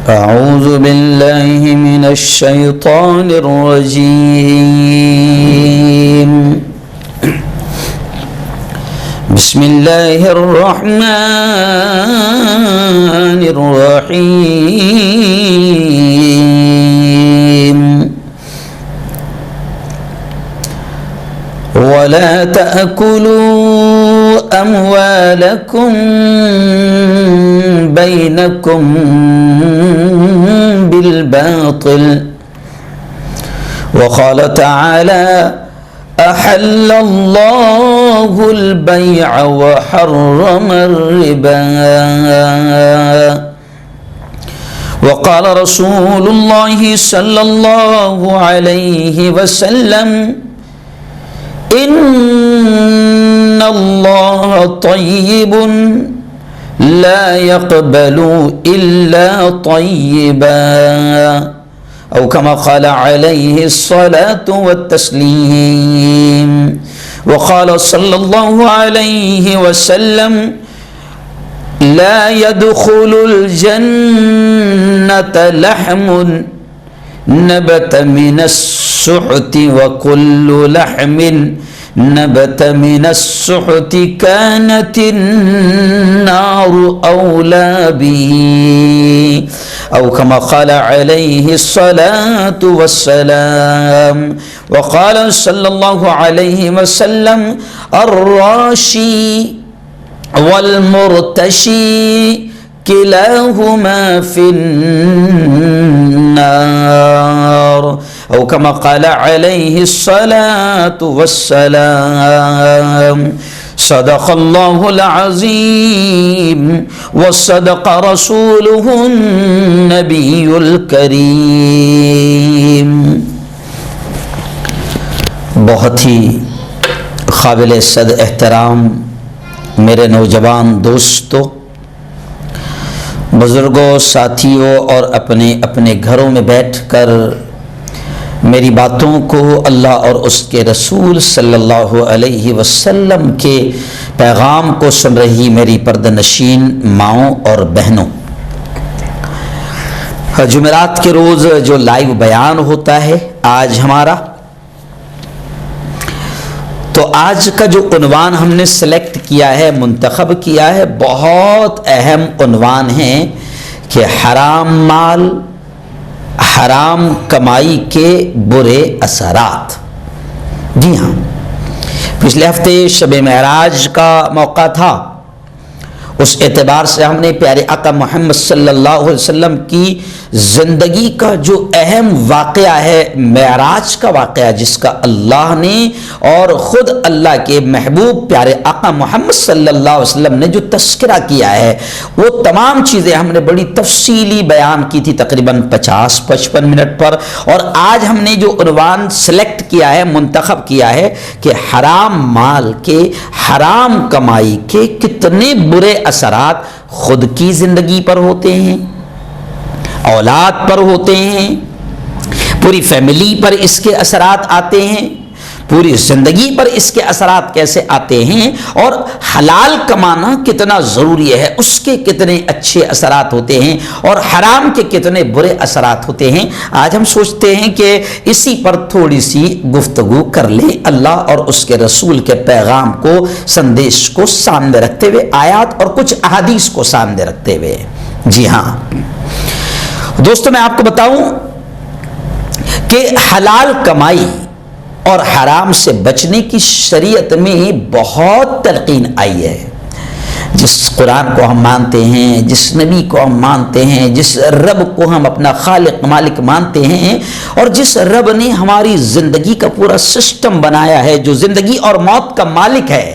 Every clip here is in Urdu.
أعوذ بالله من الشيطان الرجيم. بسم الله الرحمن الرحيم. ولا تأكلوا أموالكم بينكم بالباطل. وقال تعالى: أحل الله البيع وحرم الربا. وقال رسول الله صلى الله عليه وسلم: إن الله طيب لا يقبل إلا طيبا، أو كما قال عليه الصلاة والتسليم. وقال صلى الله عليه وسلم: لا يدخل الجنة لحم نبت من السحت، وكل لحم نبت من السحت كانت النار أولى به، أو كما قال عليه الصلاة والسلام. وقال صلى الله عليه وسلم: الراشي والمرتشي كلاهما في النار، أو كما قال عليه الصلاة والسلام. صدق الله العظيم وصدق رسوله النبي الكريم. بہت ہی قابل صد احترام میرے نوجوان دوستوں، بزرگوں، ساتھیوں اور اپنے اپنے گھروں میں بیٹھ کر میری باتوں کو اللہ اور اس کے رسول صلی اللہ علیہ وسلم کے پیغام کو سن رہی میری پردہ نشین ماؤں اور بہنوں، جمعرات کے روز جو لائیو بیان ہوتا ہے آج ہمارا، تو آج کا جو عنوان ہم نے سلیکٹ کیا ہے، منتخب کیا ہے، بہت اہم عنوان ہے کہ حرام مال، حرام کمائی کے برے اثرات۔ جی ہاں، پچھلے ہفتے شب معراج کا موقع تھا، اس اعتبار سے ہم نے پیارے آقا محمد صلی اللہ علیہ وسلم کی زندگی کا جو اہم واقعہ ہے، معراج کا واقعہ، جس کا اللہ نے اور خود اللہ کے محبوب پیارے آقا محمد صلی اللہ علیہ وسلم نے جو تذکرہ کیا ہے، وہ تمام چیزیں ہم نے بڑی تفصیلی بیان کی تھی، تقریباً 50-55 منٹ پر۔ اور آج ہم نے جو عنوان سلیکٹ کیا ہے، منتخب کیا ہے کہ حرام مال کے، حرام کمائی کے کتنے برے اثرات خود کی زندگی پر ہوتے ہیں، اولاد پر ہوتے ہیں، پوری فیملی پر اس کے اثرات آتے ہیں، پوری زندگی پر اس کے اثرات کیسے آتے ہیں، اور حلال کمانا کتنا ضروری ہے، اس کے کتنے اچھے اثرات ہوتے ہیں اور حرام کے کتنے برے اثرات ہوتے ہیں۔ آج ہم سوچتے ہیں کہ اسی پر تھوڑی سی گفتگو کر لیں، اللہ اور اس کے رسول کے پیغام کو، سندیش کو سامنے رکھتے ہوئے، آیات اور کچھ احادیث کو سامنے رکھتے ہوئے۔ جی ہاں دوستو، میں آپ کو بتاؤں کہ حلال کمائی اور حرام سے بچنے کی شریعت میں بہت تلقین آئی ہے۔ جس قرآن کو ہم مانتے ہیں، جس نبی کو ہم مانتے ہیں، جس رب کو ہم اپنا خالق مالک مانتے ہیں، اور جس رب نے ہماری زندگی کا پورا سسٹم بنایا ہے، جو زندگی اور موت کا مالک ہے،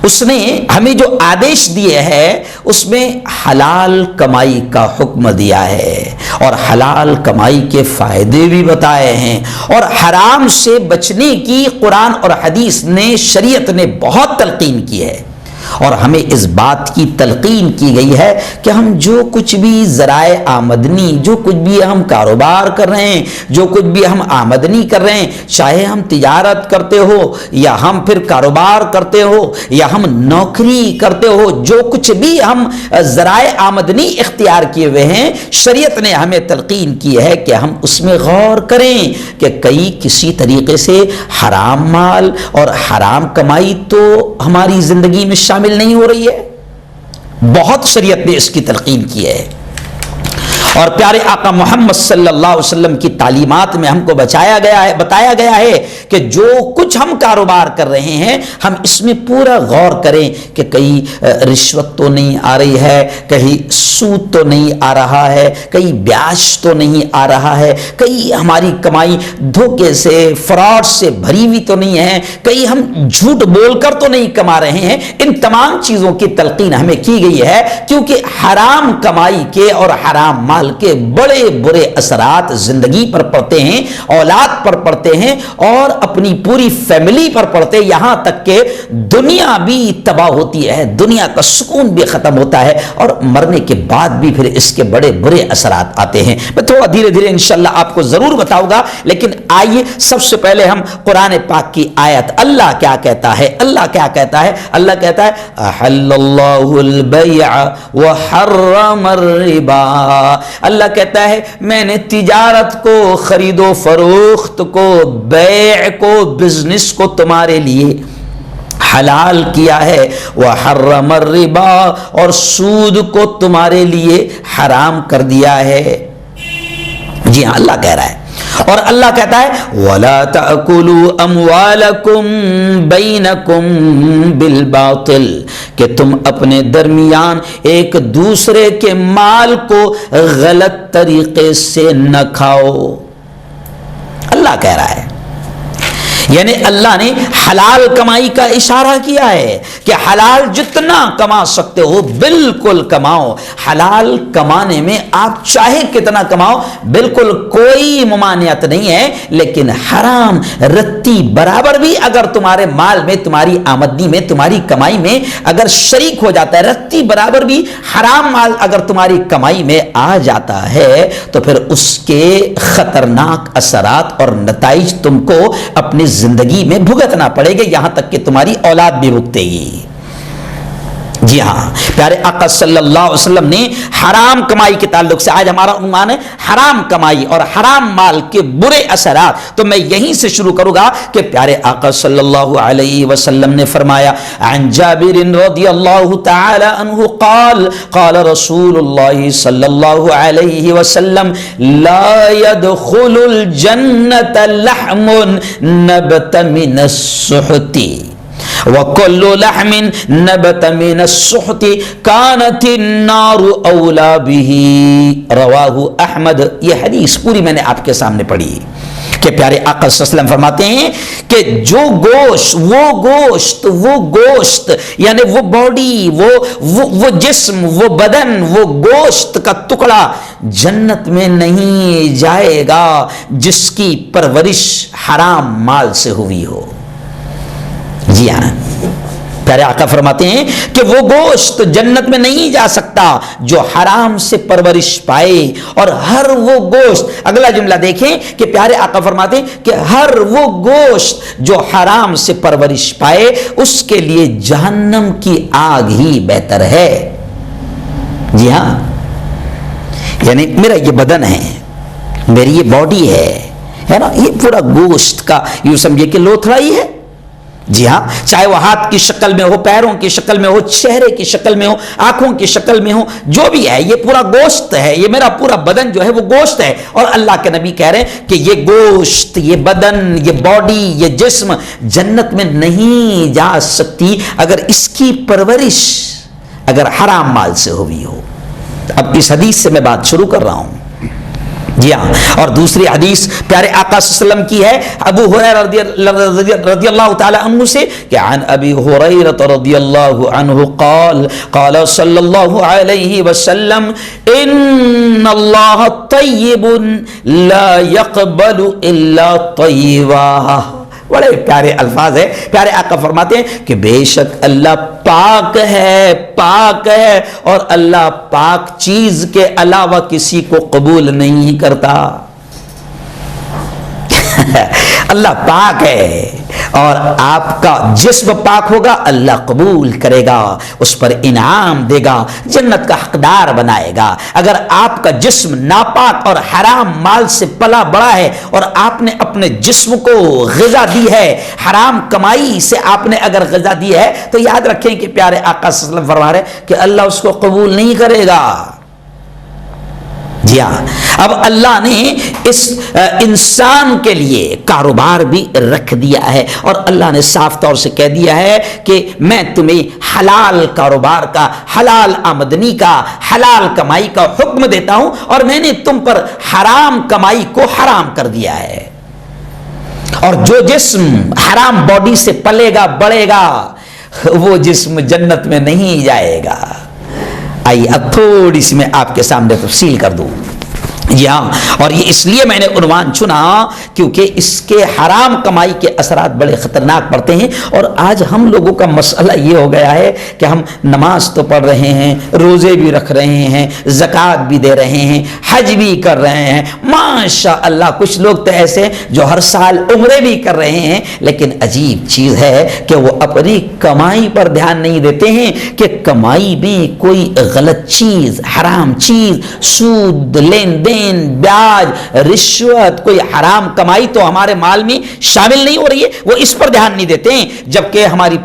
اس نے ہمیں جو آدیش دیے ہیں اس میں حلال کمائی کا حکم دیا ہے، اور حلال کمائی کے فائدے بھی بتائے ہیں، اور حرام سے بچنے کی قرآن اور حدیث نے، شریعت نے بہت تلقین کی ہے۔ اور ہمیں اس بات کی تلقین کی گئی ہے کہ ہم جو کچھ بھی ذرائع آمدنی، جو کچھ بھی ہم کاروبار کر رہے ہیں، جو کچھ بھی ہم آمدنی کر رہے ہیں، چاہے ہم تجارت کرتے ہو یا ہم پھر کاروبار کرتے ہو یا ہم نوکری کرتے ہو، جو کچھ بھی ہم ذرائع آمدنی اختیار کیے ہوئے ہیں، شریعت نے ہمیں تلقین کی ہے کہ ہم اس میں غور کریں کہ کئی کسی طریقے سے حرام مال اور حرام کمائی تو ہماری زندگی میں شامل نہیں ہو رہی ہے۔ بہت شریعت نے اس کی تلقین کی ہے، اور پیارے آقا محمد صلی اللہ علیہ وسلم کی تعلیمات میں ہم کو بتایا گیا ہے کہ جو کچھ ہم کاروبار کر رہے ہیں ہم اس میں پورا غور کریں کہ کہیں رشوت تو نہیں آ رہی ہے، کہیں سود تو نہیں آ رہا ہے، کہیں بیاج تو نہیں آ رہا ہے، کہیں ہماری کمائی دھوکے سے، فراڈ سے بھری ہوئی تو نہیں ہے، کہیں ہم جھوٹ بول کر تو نہیں کما رہے ہیں۔ ان تمام چیزوں کی تلقین ہمیں کی گئی ہے، کیونکہ حرام کمائی کے اور حرام مال کے بڑے برے اثرات زندگی پر پڑتے ہیں، اولاد پر پڑتے ہیں، اور اپنی پوری فیملی پر پڑتے ہیں، یہاں تک کہ دنیا بھی تباہ ہوتی ہے، دنیا کا سکون بھی ختم ہوتا ہے، اور مرنے کے بعد بھی پھر اس کے بڑے برے اثرات آتے ہیں۔ میں تھوڑا دھیرے دھیرے انشاءاللہ آپ کو ضرور بتاؤں گا، لیکن آئیے سب سے پہلے ہم قرآن پاک کی آیت، اللہ کیا کہتا ہے؟ اللہ کیا کہتا ہے؟ اللہ کہتا ہے احل اللہ البیع وحرم الربا۔ اللہ کہتا ہے میں نے تجارت کو، خرید و فروخت کو، بیع کو، بزنس کو تمہارے لیے حلال کیا ہے، وحرم الربا، اور سود کو تمہارے لیے حرام کر دیا ہے۔ جی ہاں، اللہ کہہ رہا ہے، اور اللہ کہتا ہے وَلَا تَأْكُلُوا أَمْوَالَكُمْ بَيْنَكُمْ بِالْبَاطِلِ، کہ تم اپنے درمیان ایک دوسرے کے مال کو غلط طریقے سے نہ کھاؤ۔ اللہ کہہ رہا ہے، یعنی اللہ نے حلال کمائی کا اشارہ کیا ہے کہ حلال جتنا کما سکتے ہو بالکل کماؤ، حلال کمانے میں آپ چاہے کتنا کماؤ، بالکل کوئی ممانعت نہیں ہے، لیکن حرام رتی برابر بھی اگر تمہارے مال میں، تمہاری آمدنی میں، تمہاری کمائی میں اگر شریک ہو جاتا ہے، رتی برابر بھی حرام مال اگر تمہاری کمائی میں آ جاتا ہے، تو پھر اس کے خطرناک اثرات اور نتائج تم کو اپنی زندگی میں بھگتنا پڑے گا، یہاں تک کہ تمہاری اولاد بھی بھگتے گی۔ جی ہاں، پیارے آقا صلی اللہ علیہ وسلم نے حرام کمائی کے تعلق سے، آج ہمارا عنوان ہے حرام کمائی اور حرام مال کے برے اثرات، تو میں یہیں سے شروع کروں گا کہ پیارے آقا صلی اللہ علیہ وسلم نے فرمایا، عن جابر رضی اللہ تعالی عنہ قال قال رسول اللہ صلی اللہ علیہ وسلم لا يدخل الجنة لحم نبت من السحت وَكُلُّ لَحْمٍ نَبَتَ مِنَ السُّحْتِ كَانَتِ النَّارُ أَوْلَى بِهِ رواہ احمد۔ یہ حدیث پوری میں نے آپ کے سامنے پڑھی کہ پیارے آقا صلی اللہ علیہ وسلم فرماتے ہیں کہ جو گوشت یعنی وہ باڈی، وہ جسم، وہ بدن، وہ گوشت کا ٹکڑا جنت میں نہیں جائے گا جس کی پرورش حرام مال سے ہوئی ہو۔ جی ہاں، پیارے آقا فرماتے ہیں کہ وہ گوشت جنت میں نہیں جا سکتا جو حرام سے پرورش پائے، اور ہر وہ گوشت، اگلا جملہ دیکھیں کہ پیارے آقا فرماتے ہیں کہ ہر وہ گوشت جو حرام سے پرورش پائے اس کے لیے جہنم کی آگ ہی بہتر ہے۔ جی ہاں، یعنی میرا یہ بدن ہے، میری یہ باڈی ہے نا، یہ پورا گوشت کا یوں سمجھے کہ لوتھڑا ہی ہے۔ جی ہاں، چاہے وہ ہاتھ کی شکل میں ہو، پیروں کی شکل میں ہو، چہرے کی شکل میں ہو، آنکھوں کی شکل میں ہو، جو بھی ہے یہ پورا گوشت ہے، یہ میرا پورا بدن جو ہے وہ گوشت ہے، اور اللہ کے نبی کہہ رہے ہیں کہ یہ گوشت، یہ بدن، یہ باڈی، یہ جسم جنت میں نہیں جا سکتی اگر اس کی پرورش اگر حرام مال سے ہوئی ہو۔ اب اس حدیث سے میں بات شروع کر رہا ہوں۔ جی ہاں، اور دوسری حدیث پیارے آقا صلی اللہ علیہ وسلم کی ہے ابو ہریرہ رضی اللہ تعالی عنہ سے کہ عن ابی ہریرہ رضی اللہ عنہ قال قال صلی اللہ علیہ وسلم ان اللہ طیب لا يقبل الا طیبا بڑے پیارے الفاظ ہے. پیارے آقا فرماتے ہیں کہ بے شک اللہ پاک ہے اور اللہ پاک چیز کے علاوہ کسی کو قبول نہیں کرتا. اللہ پاک ہے اور آپ کا جسم پاک ہوگا، اللہ قبول کرے گا، اس پر انعام دے گا، جنت کا حقدار بنائے گا. اگر آپ کا جسم ناپاک اور حرام مال سے پلا بڑا ہے اور آپ نے اپنے جسم کو غذا دی ہے، حرام کمائی سے آپ نے اگر غذا دی ہے، تو یاد رکھیں کہ پیارے آقا صلی اللہ علیہ وسلم فرما رہے ہیں کہ اللہ اس کو قبول نہیں کرے گا. جی ہاں، اب اللہ نے اس انسان کے لیے کاروبار بھی رکھ دیا ہے اور اللہ نے صاف طور سے کہہ دیا ہے کہ میں تمہیں حلال کاروبار کا، حلال آمدنی کا، حلال کمائی کا حکم دیتا ہوں اور میں نے تم پر حرام کمائی کو حرام کر دیا ہے. اور جو جسم حرام باڈی سے پلے گا بڑھے گا وہ جسم جنت میں نہیں جائے گا. آئیے اب تھوڑی سی میں آپ کے سامنے تفصیل کر دوں. جی ہاں، اور یہ اس لیے میں نے عنوان چنا کیونکہ اس کے حرام کمائی کے اثرات بڑے خطرناک پڑتے ہیں. اور آج ہم لوگوں کا مسئلہ یہ ہو گیا ہے کہ ہم نماز تو پڑھ رہے ہیں، روزے بھی رکھ رہے ہیں، زکوٰۃ بھی دے رہے ہیں، حج بھی کر رہے ہیں، ماشاء اللہ. کچھ لوگ تو ایسے جو ہر سال عمرے بھی کر رہے ہیں، لیکن عجیب چیز ہے کہ وہ اپنی کمائی پر دھیان نہیں دیتے ہیں کہ کمائی میں کوئی غلط چیز، حرام چیز، سود، لین دین، بیاج، رشوت، کوئی حرام کمائی تو ہمارے مال میں شامل نہیں ہو رہی ہے. وہ اس پر دھیان نہیں دیتے ہیں، جبکہ ہماری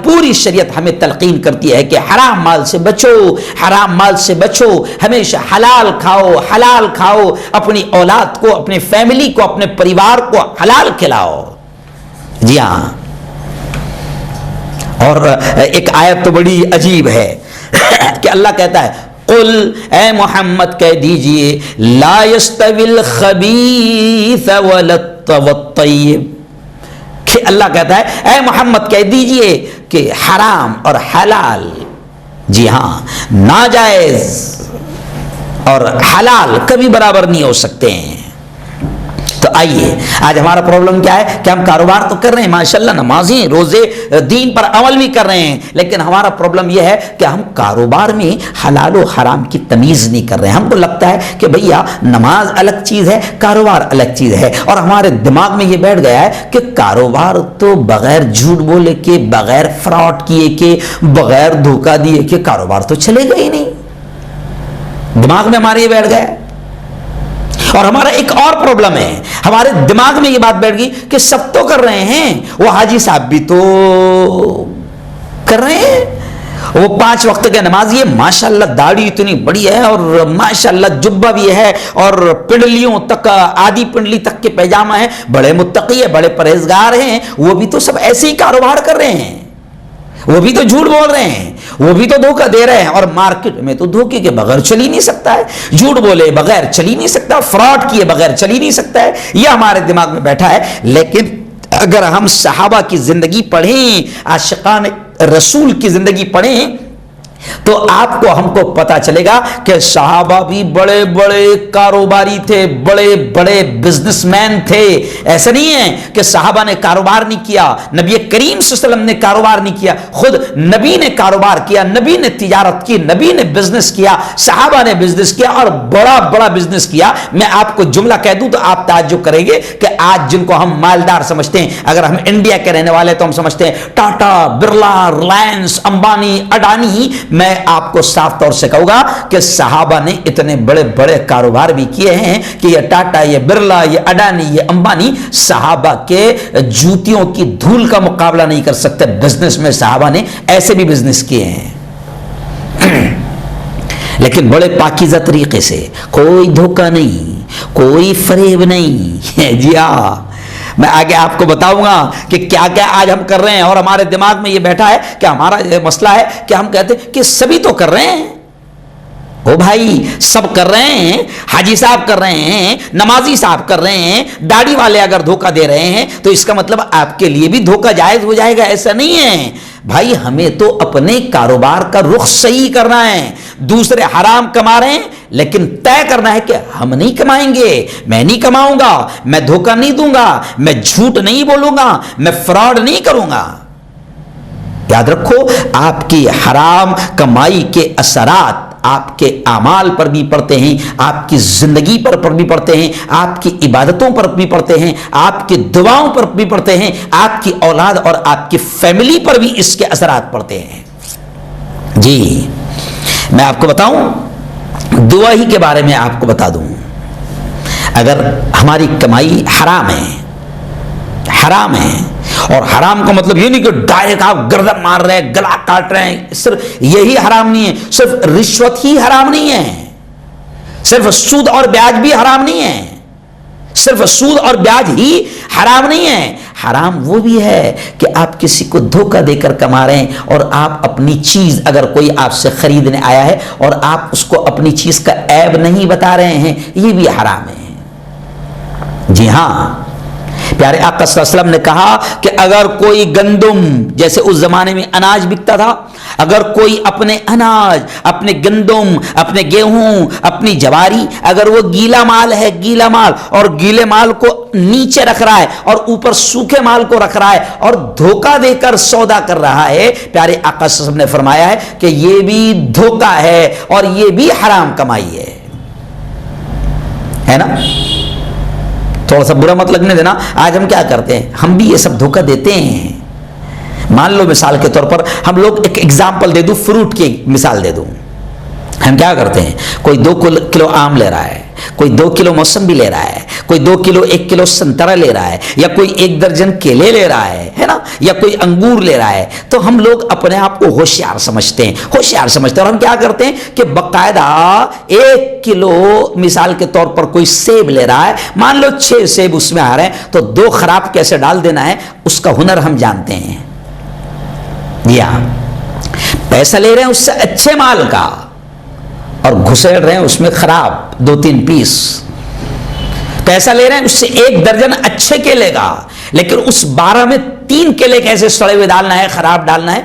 پوری شریعت ہمیں تلقین کرتی ہے کہ حرام مال سے بچو، حرام مال سے بچو، ہمیشہ حلال کھاؤ، اپنی اولاد کو، اپنے فیملی کو، اپنے پریوار کو حلال کھلاؤ. جی ہاں، اور ایک آیت تو بڑی عجیب ہے کہ اللہ کہتا ہے قل، اے محمد کہہ دیجئے، لا یستوی الخبیث والطیب، کہ اللہ کہتا ہے اے محمد کہہ دیجئے کہ حرام اور حلال، جی ہاں، ناجائز اور حلال کبھی برابر نہیں ہو سکتے ہیں. تو آئیے آج ہمارا پرابلم کیا ہے کہ ہم کاروبار تو کر رہے ہیں ماشاءاللہ، نمازیں، روزے، دین پر عمل بھی کر رہے ہیں، لیکن ہمارا پرابلم یہ ہے کہ ہم کاروبار میں حلال و حرام کی تمیز نہیں کر رہے ہیں. ہم کو لگتا ہے کہ بھیا نماز الگ چیز ہے، کاروبار الگ چیز ہے، اور ہمارے دماغ میں یہ بیٹھ گیا ہے کہ کاروبار تو بغیر جھوٹ بولے کے، بغیر فراڈ کیے کے، بغیر دھوکہ دیے کے کاروبار تو چلے گا ہی نہیں. دماغ میں ہمارے یہ بیٹھ گیا ہے. اور ہمارا ایک اور پرابلم ہے، ہمارے دماغ میں یہ بات بیٹھ گئی کہ سب تو کر رہے ہیں، وہ حاجی صاحب بھی تو کر رہے ہیں، وہ 5 وقت کے نماز، یہ ماشاءاللہ داڑھی اتنی بڑی ہے اور ماشاءاللہ جبہ بھی ہے اور پنڈلیوں تک، آدھی پنڈلی تک کے پیجامہ ہیں، بڑے متقی ہیں، بڑے پرہیزگار ہیں، وہ بھی تو سب ایسے ہی کاروبار کر رہے ہیں، وہ بھی تو جھوٹ بول رہے ہیں، وہ بھی تو دھوکہ دے رہے ہیں. اور مارکیٹ میں تو دھوکے کے بغیر چل ہی نہیں سکتا ہے، جھوٹ بولے بغیر چل ہی نہیں سکتا، فراڈ کیے بغیر چل ہی نہیں سکتا ہے. یہ ہمارے دماغ میں بیٹھا ہے. لیکن اگر ہم صحابہ کی زندگی پڑھیں، عاشقان رسول کی زندگی پڑھیں، تو آپ کو، ہم کو پتا چلے گا کہ صحابہ بھی بڑے بڑے کاروباری تھے، بڑے بڑے بزنس مین تھے. ایسا نہیں ہے کہ صحابہ نے کاروبار نہیں کیا، نبی کریم صلی اللہ علیہ وسلم نے کاروبار نہیں کیا، خود نبی نے کاروبار کیا، نبی نے تجارت کی، نبی نے بزنس کیا، صحابہ نے بزنس کیا اور بڑا بڑا بزنس کیا. میں آپ کو جملہ کہہ دوں تو آپ تعجب کریں گے کہ آج جن کو ہم مالدار سمجھتے ہیں، اگر ہم انڈیا کے رہنے والے تو ہم سمجھتے ہیں ٹاٹا، برلا، ریلائنس، امبانی، اڈانی. میں آپ کو صاف طور سے کہوں گا کہ صحابہ نے اتنے بڑے بڑے کاروبار بھی کیے ہیں کہ یہ ٹاٹا، یہ برلا، یہ اڈانی، یہ امبانی صحابہ کے جوتیوں کی دھول کا مقابلہ نہیں کر سکتے. بزنس میں صحابہ نے ایسے بھی بزنس کیے ہیں، لیکن بڑے پاکیزہ طریقے سے، کوئی دھوکہ نہیں، کوئی فریب نہیں. جی ہاں، میں آگے آپ کو بتاؤں گا کہ کیا کیا آج ہم کر رہے ہیں. اور ہمارے دماغ میں یہ بیٹھا ہے کہ ہمارا یہ مسئلہ ہے کہ ہم کہتے ہیں کہ سبھی تو کر رہے ہیں. او بھائی، سب کر رہے ہیں، حاجی صاحب کر رہے ہیں، نمازی صاحب کر رہے ہیں، داڑھی والے اگر دھوکہ دے رہے ہیں تو اس کا مطلب آپ کے لیے بھی دھوکہ جائز ہو جائے گا، ایسا نہیں ہے. بھائی ہمیں تو اپنے کاروبار کا رخ صحیح کرنا ہے. دوسرے حرام کما رہے ہیں لیکن طے کرنا ہے کہ ہم نہیں کمائیں گے، میں نہیں کماؤں گا، میں دھوکہ نہیں دوں گا، میں جھوٹ نہیں بولوں گا، میں فراڈ نہیں کروں گا۔ یاد رکھو آپ کی حرام کمائی کے اثرات آپ کے اعمال پر بھی پڑتے ہیں، آپ کی زندگی پر بھی پڑتے ہیں، آپ کی عبادتوں پر بھی پڑتے ہیں، آپ کی دعاؤں پر بھی پڑتے ہیں، آپ کی اولاد اور آپ کی فیملی پر بھی اس کے اثرات پڑتے ہیں۔ جی میں آپ کو بتاؤں، دعا ہی کے بارے میں آپ کو بتا دوں، اگر ہماری کمائی حرام ہے، حرام ہے، اور حرام کا مطلب یہ نہیں کہ ڈائریکٹ آپ گردن مار رہے ہیں، گلا کاٹ رہے ہیں، صرف یہی حرام نہیں ہے، صرف رشوت ہی حرام نہیں ہے، صرف سود اور بیاج بھی حرام نہیں ہے، صرف سود اور بیاج ہی حرام نہیں ہے، حرام وہ بھی ہے کہ آپ کسی کو دھوکہ دے کر کما رہے ہیں، اور آپ اپنی چیز اگر کوئی آپ سے خریدنے آیا ہے اور آپ اس کو اپنی چیز کا عیب نہیں بتا رہے ہیں، یہ بھی حرام ہے۔ جی ہاں، پیارے آقا صلی اللہ علیہ وسلم نے کہا کہ اگر کوئی گندم، جیسے اس زمانے میں اناج بکتا تھا، اگر کوئی اپنے اناج، اپنے گندم، اپنے گیہوں، اپنی جواری، اگر وہ گیلا مال ہے، گیلا مال، اور گیلے مال کو نیچے رکھ رہا ہے اور اوپر سوکھے مال کو رکھ رہا ہے اور دھوکہ دے کر سودا کر رہا ہے، پیارے آقا صلی اللہ علیہ وسلم نے فرمایا ہے کہ یہ بھی دھوکہ ہے اور یہ بھی حرام کمائی ہے نا۔ تھوڑا سا برا مت لگنے دینا، آج ہم کیا کرتے ہیں، ہم بھی یہ سب دھوکہ دیتے ہیں۔ مان لو مثال کے طور پر ہم لوگ ایک ایگزامپل دے دوں، فروٹ کی مثال دے دوں، ہم کیا کرتے ہیں، کوئی 2 کلو آم لے رہا ہے، کوئی 2 کلو موسمبی لے رہا ہے، کوئی 2 کلو 1 کلو سنترا لے رہا ہے، یا کوئی 1 درجن کیلے لے رہا ہے نا، یا کوئی انگور لے رہا ہے، تو ہم لوگ اپنے آپ کو ہوشیار سمجھتے ہیں، اور ہم کیا کرتے ہیں کہ باقاعدہ 1 کلو مثال کے طور پر کوئی سیب لے رہا ہے، مان لو 6 سیب اس میں آ رہے ہیں، تو 2 خراب کیسے ڈال دینا ہے اس کا ہنر ہم جانتے ہیں، یا پیسہ لے رہے ہیں اس سے اچھے مال کا اور گھسیڑ رہے ہیں اس میں خراب 2-3 پیس، پیسہ لے رہے ہیں اس سے 1 درجن اچھے کیلے کا، لیکن اس 12 میں 3 کیلے کیسے سڑے ہوئے ڈالنا ہے، خراب ڈالنا ہے،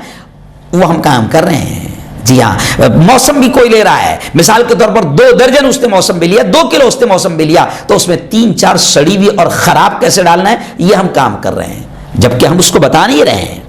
وہ ہم کام کر رہے ہیں۔ جی ہاں، موسم بھی کوئی لے رہا ہے، مثال کے طور پر 2 درجن اس نے موسم بھی لیا، 2 کلو اس نے موسم بھی لیا، تو اس میں 3-4 سڑی ہوئی اور خراب کیسے ڈالنا ہے، یہ ہم کام کر رہے ہیں، جبکہ ہم اس کو بتا نہیں رہے ہیں۔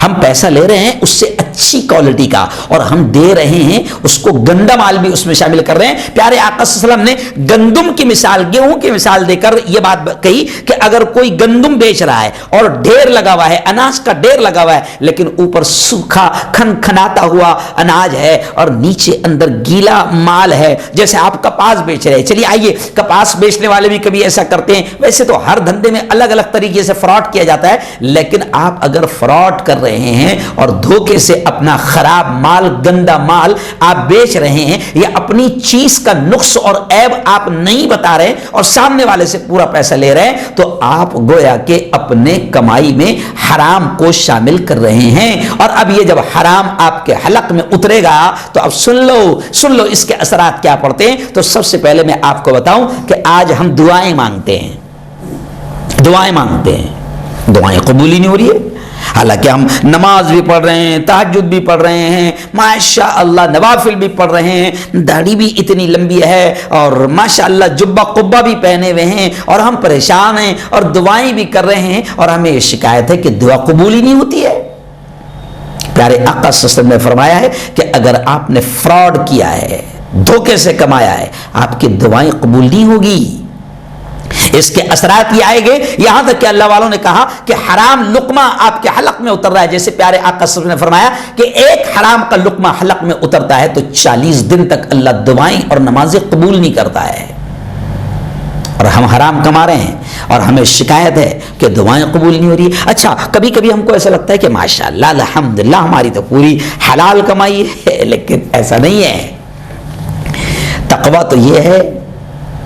ہم پیسہ لے رہے ہیں اس سے اچھی کوالٹی کا، اور ہم دے رہے ہیں اس کو گندا مال بھی اس میں شامل کر رہے ہیں۔ پیارے آقا صلی اللہ علیہ وسلم نے گندم کی مثال، گیہوں کی مثال دے کر یہ بات کہی کہ اگر کوئی گندم بیچ رہا ہے اور ڈھیر لگا ہوا ہے، اناج کا ڈھیر لگا ہوا ہے، لیکن اوپر سوکھا کھنکھناتا ہوا اناج ہے اور نیچے اندر گیلا مال ہے، جیسے آپ کپاس بیچ رہے ہیں، چلیے آئیے، کپاس بیچنے والے بھی کبھی ایسا کرتے ہیں، ویسے تو ہر دھندے میں الگ الگ طریقے سے فراڈ کیا جاتا ہے، لیکن آپ اگر فراڈ کر رہے ہیں اور دھوکے سے اپنا خراب مال، گندا مال آپ بیچ رہے ہیں، یا اپنی چیز کا نقص اور عیب آپ نہیں بتا رہے اور سامنے والے سے پورا پیسہ لے رہے ہیں، تو آپ گویا کہ اپنے کمائی میں حرام کو شامل کر رہے ہیں۔ اور اب یہ جب حرام آپ کے حلق میں اترے گا تو اب سن لو اس کے اثرات کیا پڑتے ہیں۔ تو سب سے پہلے میں آپ کو بتاؤں کہ آج ہم دعائیں مانگتے ہیں، دعائیں قبول ہی نہیں ہو رہی ہے، حالانکہ ہم نماز بھی پڑھ رہے ہیں، تہجد بھی پڑھ رہے ہیں، ماشاء اللہ نوافل بھی پڑھ رہے ہیں، داڑھی بھی اتنی لمبی ہے، اور ماشاء اللہ جبہ قبہ بھی پہنے ہوئے ہیں، اور ہم پریشان ہیں اور دعائیں بھی کر رہے ہیں، اور ہمیں یہ شکایت ہے کہ دعا قبول ہی نہیں ہوتی ہے۔ پیارے آقا صلی اللہ علیہ وسلم نے فرمایا ہے کہ اگر آپ نے فراڈ کیا ہے، دھوکے سے کمایا ہے، آپ کی دعائیں قبول نہیں ہوگی، اس کے اثرات یہ آئے گے، یہاں تک کہ اللہ والوں نے کہا کہ حرام لقمہ آپ کے حلق میں اتر رہا ہے، جیسے پیارے آقا صلی اللہ علیہ وسلم نے فرمایا کہ ایک حرام کا لقمہ حلق میں اترتا ہے تو 40 دن تک اللہ دعائیں اور نمازیں قبول نہیں کرتا ہے، اور ہم حرام کما رہے ہیں اور ہمیں شکایت ہے کہ دعائیں قبول نہیں ہو رہی۔ اچھا، کبھی کبھی ہم کو ایسا لگتا ہے کہ ماشاءاللہ الحمدللہ ہماری تو پوری حلال کمائی ہے، لیکن ایسا نہیں ہے۔ تقویٰ تو یہ ہے،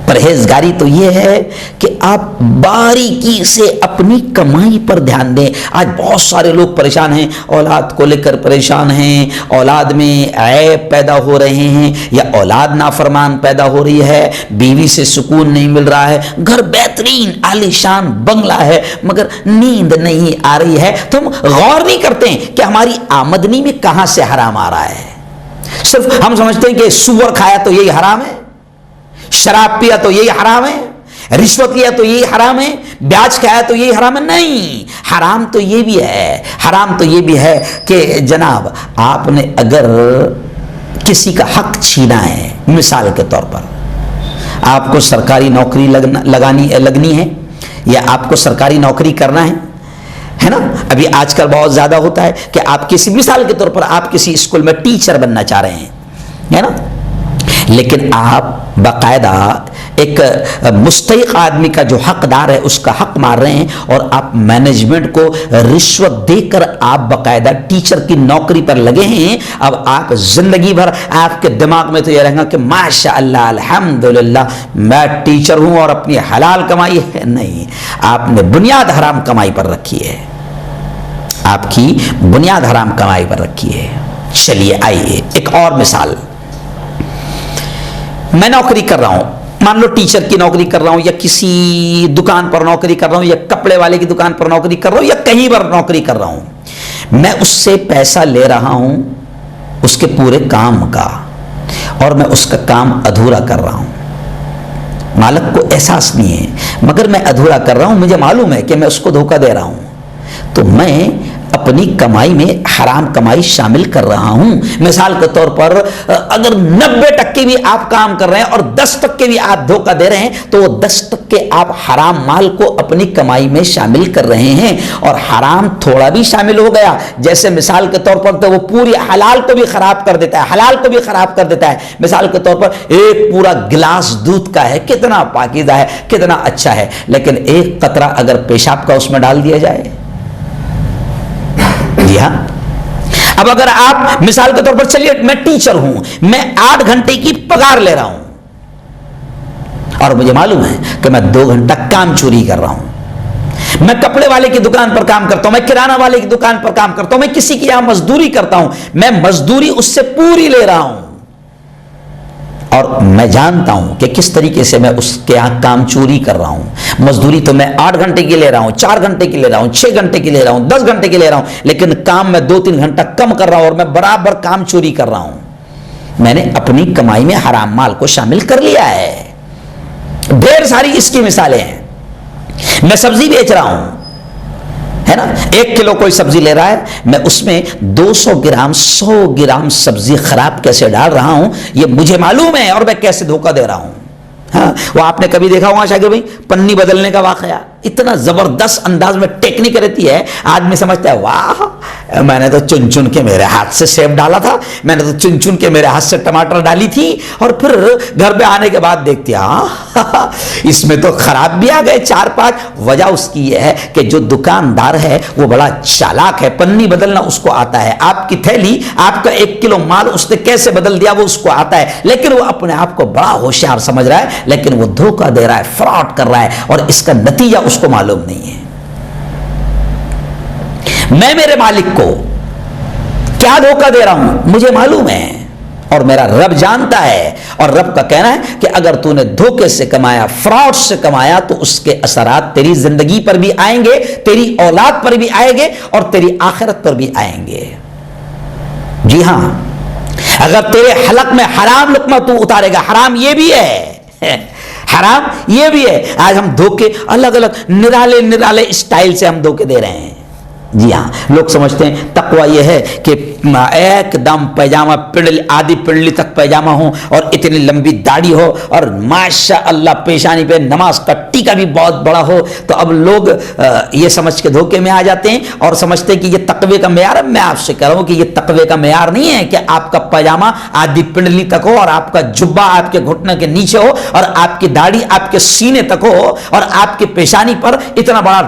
پرہیزگاری تو یہ ہے کہ آپ باریکی سے اپنی کمائی پر دھیان دیں۔ آج بہت سارے لوگ پریشان ہیں، اولاد کو لے کر پریشان ہیں، اولاد میں عیب پیدا ہو رہے ہیں، یا اولاد نافرمان پیدا ہو رہی ہے، بیوی سے سکون نہیں مل رہا ہے، گھر بہترین عالیشان بنگلہ ہے مگر نیند نہیں آ رہی ہے، تو ہم غور نہیں کرتے ہیں کہ ہماری آمدنی میں کہاں سے حرام آ رہا ہے۔ صرف ہم سمجھتے ہیں کہ سور کھایا تو یہی حرام ہے، شراب پیا تو یہی حرام ہے، رشوت لیا تو یہی حرام ہے، بیاج کھایا تو یہی حرام ہے. نہیں، حرام تو یہ بھی ہے، حرام تو یہ بھی ہے کہ جناب آپ نے اگر کسی کا حق چھینا ہے، مثال کے طور پر آپ کو سرکاری نوکری لگنی ہے یا آپ کو سرکاری نوکری کرنا ہے نا. ابھی آج کل بہت زیادہ ہوتا ہے کہ آپ کسی مثال کے طور پر آپ کسی اسکول میں ٹیچر بننا چاہ رہے ہیں، ہے نا، لیکن آپ باقاعدہ ایک مستحق آدمی کا جو حقدار ہے اس کا حق مار رہے ہیں اور آپ مینجمنٹ کو رشوت دے کر آپ باقاعدہ ٹیچر کی نوکری پر لگے ہیں. اب آپ زندگی بھر آپ کے دماغ میں تو یہ رہے گا کہ ماشاء اللہ الحمدللہ میں ٹیچر ہوں اور اپنی حلال کمائی ہے. نہیں، آپ نے بنیاد حرام کمائی پر رکھی ہے، آپ کی بنیاد حرام کمائی پر رکھی ہے. چلیے آئیے ایک اور مثال. میں نوکری کر رہا ہوں، مان لو ٹیچر کی نوکری کر رہا ہوں یا کسی دکان پر نوکری کر رہا ہوں یا کپڑے والے کی دکان پر نوکری کر رہا ہوں یا کہیں پر نوکری کر رہا ہوں. میں اس سے پیسہ لے رہا ہوں اس کے پورے کام کا اور میں اس کا کام ادھورا کر رہا ہوں. مالک کو احساس نہیں ہے مگر میں ادھورا کر رہا ہوں، مجھے معلوم ہے کہ میں اس کو دھوکہ دے رہا ہوں، تو میں اپنی کمائی میں حرام کمائی شامل کر رہا ہوں. مثال کے طور پر اگر 90% بھی آپ کام کر رہے ہیں اور 10% بھی آپ دھوکہ دے رہے ہیں تو وہ 10% آپ حرام مال کو اپنی کمائی میں شامل کر رہے ہیں. اور حرام تھوڑا بھی شامل ہو گیا جیسے مثال کے طور پر تو وہ پوری حلال کو بھی خراب کر دیتا ہے، حلال کو بھی خراب کر دیتا ہے. مثال کے طور پر ایک پورا گلاس دودھ کا ہے، کتنا پاکیزہ ہے، کتنا اچھا ہے، لیکن ایک قطرہ اگر پیشاب کا اس میں ڈال دیا جائے. جی ہاں، اب اگر آپ مثال کے طور پر چلیے میں ٹیچر ہوں، میں 8 گھنٹے کی پگار لے رہا ہوں اور مجھے معلوم ہے کہ میں 2 گھنٹہ کام چوری کر رہا ہوں. میں کپڑے والے کی دکان پر کام کرتا ہوں، میں کرانہ والے کی دکان پر کام کرتا ہوں، میں کسی کی یہاں مزدوری کرتا ہوں، میں مزدوری اس سے پوری لے رہا ہوں اور میں جانتا ہوں کہ کس طریقے سے میں اس کے یہاں کام چوری کر رہا ہوں. مزدوری تو میں 8 گھنٹے کی لے رہا ہوں، 4 گھنٹے کی لے رہا ہوں، 6 گھنٹے کی لے رہا ہوں، 10 گھنٹے کی لے رہا ہوں، لیکن کام میں 2-3 گھنٹہ کم کر رہا ہوں اور میں برابر کام چوری کر رہا ہوں. میں نے اپنی کمائی میں حرام مال کو شامل کر لیا ہے. ڈھیر ساری اس کی مثالیں ہیں. میں سبزی بیچ رہا ہوں، ہے نا، 1 کلو کوئی سبزی لے رہا ہے، میں اس میں 200 گرام 100 گرام سبزی خراب کیسے ڈال رہا ہوں یہ مجھے معلوم ہے اور میں کیسے دھوکہ دے رہا ہوں. ہاں، وہ آپ نے کبھی دیکھا ہوگا شاگرد بھائی پنی بدلنے کا واقعہ، اتنا زبردست انداز میں ٹیکنیک رہتی ہے، آدمی سمجھتا ہے واہ میں نے تو چن چن کے میرے ہاتھ سے سیب ڈالا تھا، میں نے تو چن چن کے میرے ہاتھ سے ٹماٹر ڈالی تھی، اور پھر گھر پہ آنے کے بعد دیکھتے اس میں تو خراب بھی آ گئے 4-5. وجہ اس کی یہ ہے کہ جو دکاندار ہے وہ بڑا چالاک ہے، پنی بدلنا اس کو آتا ہے، آپ کی تھیلی آپ کا 1 کلو مال اس نے کیسے بدل دیا وہ اس کو آتا ہے، لیکن وہ اپنے آپ کو بڑا ہوشیار سمجھ رہا ہے، لیکن وہ دھوکہ دے رہا ہے، فراڈ کر رہا ہے اور اس کا نتیجہ اس کو معلوم نہیں ہے. میں میرے مالک کو کیا دھوکہ دے رہا ہوں مجھے معلوم ہے اور میرا رب جانتا ہے، اور رب کا کہنا ہے کہ اگر تو نے دھوکے سے کمایا، فراڈ سے کمایا، تو اس کے اثرات تیری زندگی پر بھی آئیں گے، تیری اولاد پر بھی آئیں گے اور تیری آخرت پر بھی آئیں گے. جی ہاں، اگر تیرے حلق میں حرام لقمہ تو اتارے گا، حرام یہ بھی ہے، حرام یہ بھی ہے. آج ہم دھوکے الگ الگ نرالے اسٹائل سے ہم دھوکے دے رہے ہیں. جی ہاں، لوگ سمجھتے ہیں تقویٰ یہ ہے کہ ایک دم پیجامہ آدھی پنڈلی تک پیجامہ ہو اور اتنی لمبی داڑھی ہو اور ماشاء اللہ پیشانی پہ نماز کا ٹیکا بھی بہت بڑا ہو. تو اب لوگ یہ سمجھ کے دھوکے میں آ جاتے ہیں اور سمجھتے ہیں کہ یہ تقوی کا معیار ہے. میں آپ سے کہہ رہا ہوں کہ یہ تقوی کا معیار نہیں ہے کہ آپ کا پیجامہ آدھی پنڈلی تک ہو اور آپ کا جبہ آپ کے گھٹنے کے نیچے ہو اور آپ کی داڑھی آپ کے سینے تک ہو اور آپ کی پیشانی پر اتنا بڑا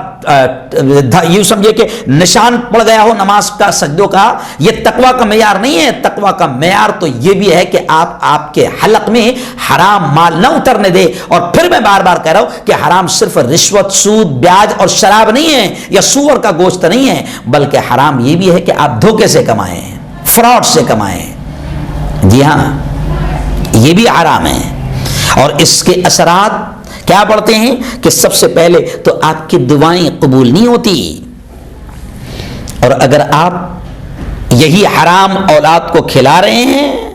یوں سمجھے کہ نشان پڑ گیا ہو نماز کا، سجدوں کا. یہ تقویٰ کا معیار نہیں ہے. تقویٰ کا معیار تو یہ بھی ہے کہ آپ کے حلق میں حرام مال نہ اترنے دے. اور پھر میں بار بار کہہ رہا ہوں کہ حرام صرف رشوت، سود، بیاج اور شراب نہیں ہے یا سور کا گوشت نہیں ہے، بلکہ حرام یہ بھی ہے کہ آپ دھوکے سے کمائیں، فراڈ سے کمائیں. جی ہاں، یہ بھی حرام ہے. اور اس کے اثرات کیا پڑتے ہیں کہ سب سے پہلے تو آپ کی دعائیں قبول نہیں ہوتی. اور اگر آپ یہی حرام اولاد کو کھلا رہے ہیں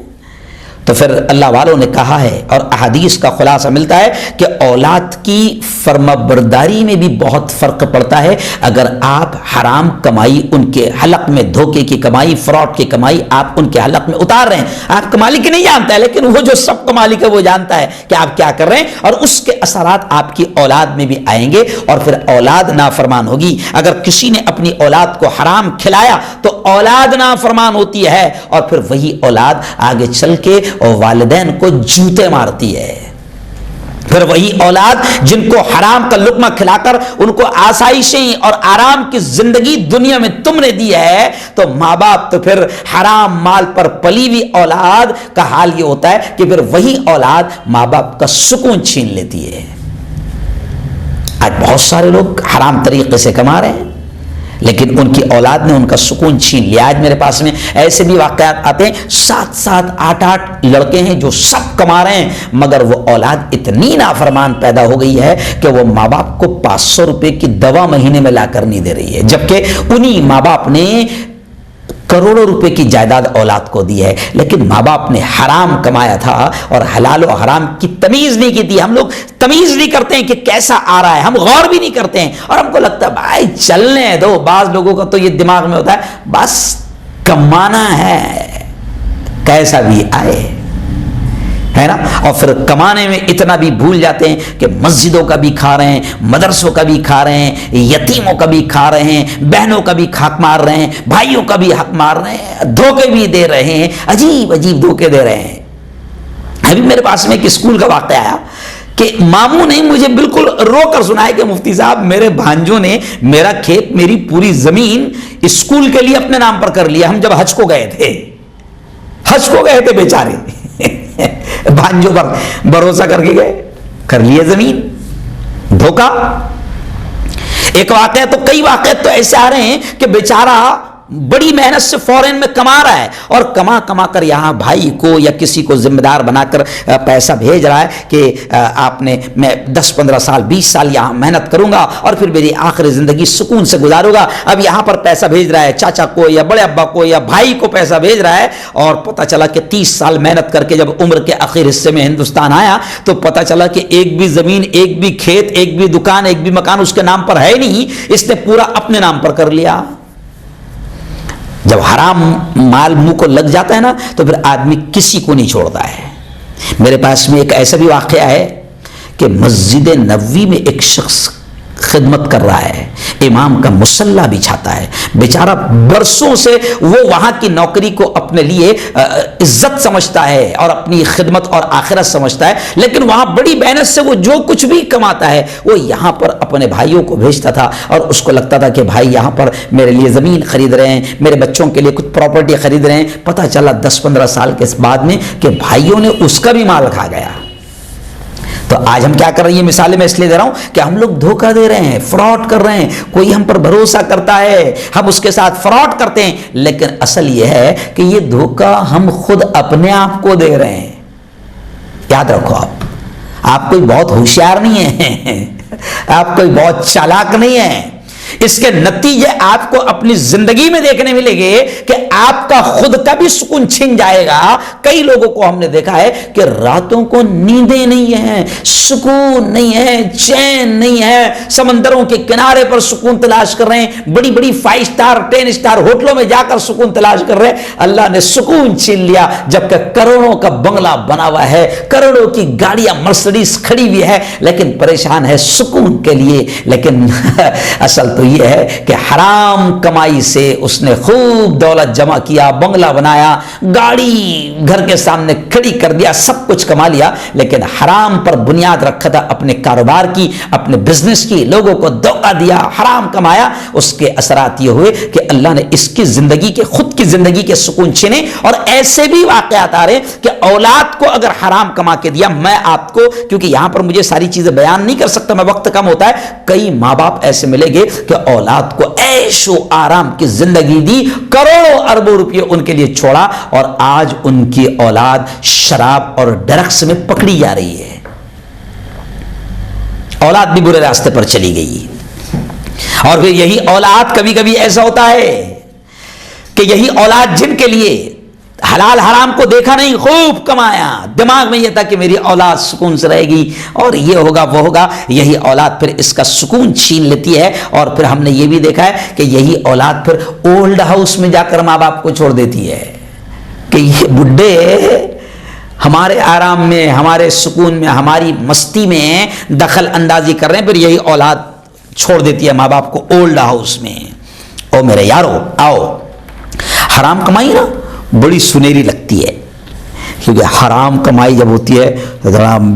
تو پھر اللہ والوں نے کہا ہے اور احادیث کا خلاصہ ملتا ہے کہ اولاد کی فرمانبرداری میں بھی بہت فرق پڑتا ہے. اگر آپ حرام کمائی ان کے حلق میں، دھوکے کی کمائی، فراڈ کی کمائی آپ ان کے حلق میں اتار رہے ہیں، آپ کا مالک نہیں جانتا ہے لیکن وہ جو سب کا مالک ہے وہ جانتا ہے کہ آپ کیا کر رہے ہیں، اور اس کے اثرات آپ کی اولاد میں بھی آئیں گے اور پھر اولاد نافرمان ہوگی. اگر کسی نے اپنی اولاد کو حرام کھلایا تو اولاد نافرمان ہوتی ہے، اور پھر وہی اولاد آگے چل کے اور والدین کو جوتے مارتی ہے. پھر وہی اولاد جن کو حرام کا لقمہ کھلا کر ان کو آسائشیں اور آرام کی زندگی دنیا میں تم نے دی ہے، تو ماں باپ تو پھر حرام مال پر پلی ہوئی اولاد کا حال یہ ہوتا ہے کہ پھر وہی اولاد ماں باپ کا سکون چھین لیتی ہے. آج بہت سارے لوگ حرام طریقے سے کما رہے ہیں لیکن ان کی اولاد نے ان کا سکون چھین لیا. آج میرے پاس میں ایسے بھی واقعات آتے ہیں، 7 8 لڑکے ہیں جو سب کما رہے ہیں مگر وہ اولاد اتنی نافرمان پیدا ہو گئی ہے کہ وہ ماں باپ کو 500 روپے کی دوا مہینے میں لا کر نہیں دے رہی ہے، جبکہ انہی ماں باپ نے کروڑوں روپے کی جائیداد اولاد کو دی ہے. لیکن ماں باپ نے حرام کمایا تھا اور حلال و حرام کی تمیز نہیں کی تھی. ہم لوگ تمیز نہیں کرتے ہیں کہ کیسا آ رہا ہے، ہم غور بھی نہیں کرتے ہیں اور ہم کو لگتا ہے بھائی چلنے دو. بعض لوگوں کا تو یہ دماغ میں ہوتا ہے بس کمانا ہے کیسا بھی آئے، ہے نا. اور پھر کمانے میں اتنا بھی بھول جاتے ہیں کہ مسجدوں کا بھی کھا رہے ہیں، مدرسوں کا بھی کھا رہے ہیں، یتیموں کا بھی کھا رہے ہیں، بہنوں کا بھی حق مار رہے ہیں، بھائیوں کا بھی حق مار رہے ہیں، دھوکے بھی دے رہے ہیں، عجیب عجیب دھوکے دے رہے ہیں. ابھی میرے پاس میں ایک اسکول کا واقعہ آیا کہ ماموں نے مجھے بالکل رو کر سنایا کہ مفتی صاحب میرے بھانجوں نے میرا کھیت، میری پوری زمین اسکول کے لیے اپنے نام پر کر لیا. ہم جب حج کو گئے تھے بیچارے بھانجوں پر بھروسہ کر کے گئے، کر لیے زمین، دھوکا. ایک واقعہ تو کئی واقعے تو ایسے آ رہے ہیں کہ بیچارہ بڑی محنت سے فورن میں کما رہا ہے اور کما کر یہاں بھائی کو یا کسی کو ذمہ دار بنا کر پیسہ بھیج رہا ہے کہ آپ نے، میں 10 15 سال 20 سال یہاں محنت کروں گا اور پھر میری آخری زندگی سکون سے گزاروں گا. اب یہاں پر پیسہ بھیج رہا ہے چاچا کو یا بڑے ابا کو یا بھائی کو پیسہ بھیج رہا ہے، اور پتہ چلا کہ 30 سال محنت کر کے جب عمر کے آخر حصے میں ہندوستان آیا تو پتہ چلا کہ ایک بھی زمین، ایک بھی کھیت، ایک بھی دکان، ایک بھی مکان اس کے نام پر ہے نہیں، اس نے پورا اپنے نام پر کر لیا. جب حرام مال منہ کو لگ جاتا ہے نا تو پھر آدمی کسی کو نہیں چھوڑتا ہے. میرے پاس میں ایک ایسا بھی واقعہ ہے کہ مسجد نبوی میں ایک شخص خدمت کر رہا ہے، امام کا مصلی بچھاتا ہے، بیچارہ برسوں سے وہ وہاں کی نوکری کو اپنے لیے عزت سمجھتا ہے اور اپنی خدمت اور آخرت سمجھتا ہے، لیکن وہاں بڑی محنت سے وہ جو کچھ بھی کماتا ہے وہ یہاں پر اپنے بھائیوں کو بھیجتا تھا اور اس کو لگتا تھا کہ بھائی یہاں پر میرے لیے زمین خرید رہے ہیں، میرے بچوں کے لیے کچھ پراپرٹی خرید رہے ہیں. پتہ چلا 10 15 سال کے بعد میں کہ بھائیوں نے اس کا بھی مال کھا گیا. تو آج ہم کیا کر رہے ہیں، یہ مثالیں میں اس لیے دے رہا ہوں کہ ہم لوگ دھوکہ دے رہے ہیں، فراڈ کر رہے ہیں. کوئی ہم پر بھروسہ کرتا ہے، ہم اس کے ساتھ فراڈ کرتے ہیں، لیکن اصل یہ ہے کہ یہ دھوکہ ہم خود اپنے آپ کو دے رہے ہیں. یاد رکھو آپ کوئی بہت ہوشیار نہیں ہیں، آپ کوئی بہت چالاک نہیں ہیں. اس کے نتیجے آپ کو اپنی زندگی میں دیکھنے ملیں گے کہ آپ کا خود کا بھی سکون چھن جائے گا. کئی لوگوں کو ہم نے دیکھا ہے کہ راتوں کو نیندیں نہیں ہیں، سکون نہیں ہے، چین نہیں ہے، سمندروں کے کنارے پر سکون تلاش کر رہے ہیں، بڑی بڑی 5 سٹار 10 سٹار ہوٹلوں میں جا کر سکون تلاش کر رہے ہیں. اللہ نے سکون چھین لیا، جبکہ کروڑوں کا بنگلہ بنا ہوا ہے، کروڑوں کی گاڑیاں مرسڈیز کھڑی ہوئی ہے، لیکن پریشان ہے سکون کے لیے. لیکن اصل تو یہ ہے کہ حرام کمائی سے اس نے خوب دولت جمع کیا، بنگلہ بنایا، گاڑی گھر کے سامنے کھڑی کر دیا، سب کچھ کما لیا، لیکن حرام پر بنیاد رکھا تھا اپنے کاروبار کی، اپنے بزنس کی، لوگوں کو دھوکہ دیا، حرام کمایا. اس کے اثرات یہ ہوئے کہ اللہ نے اس کی زندگی کے، خود کی زندگی کے سکون چھینے. اور ایسے بھی واقعات آ رہے کہ اولاد کو اگر حرام کما کے دیا. میں آپ کو، کیونکہ یہاں پر مجھے ساری چیزیں بیان نہیں کر سکتا میں، وقت کم ہوتا ہے، کئی ماں باپ ایسے ملیں گے کہ اولاد کو عیش و آرام کی زندگی دی، کروڑوں اربوں روپے ان کے لیے چھوڑا، اور آج ان کی اولاد شراب اور ڈرگس میں پکڑی جا رہی ہے. اولاد بھی برے راستے پر چلی گئی. اور پھر یہی اولاد، کبھی کبھی ایسا ہوتا ہے کہ یہی اولاد جن کے لیے حلال حرام کو دیکھا نہیں، خوب کمایا، دماغ میں یہ تھا کہ میری اولاد سکون سے رہے گی اور یہ ہوگا وہ ہوگا، یہی اولاد پھر اس کا سکون چھین لیتی ہے، اور پھر ہم نے یہ بھی دیکھا ہے کہ یہی اولاد پھر اولڈ ہاؤس میں جا کر ماں باپ کو چھوڑ دیتی ہے کہ یہ بڈھے ہمارے آرام میں، ہمارے سکون میں، ہماری مستی میں دخل اندازی کر رہے ہیں، پھر یہی اولاد چھوڑ دیتی ہے ماں باپ کو اولڈ ہاؤس میں۔ او میرے یارو، آؤ، حرام کمائی نا بڑی سنہری لگتی ہے، کیونکہ حرام کمائی جب ہوتی ہے تو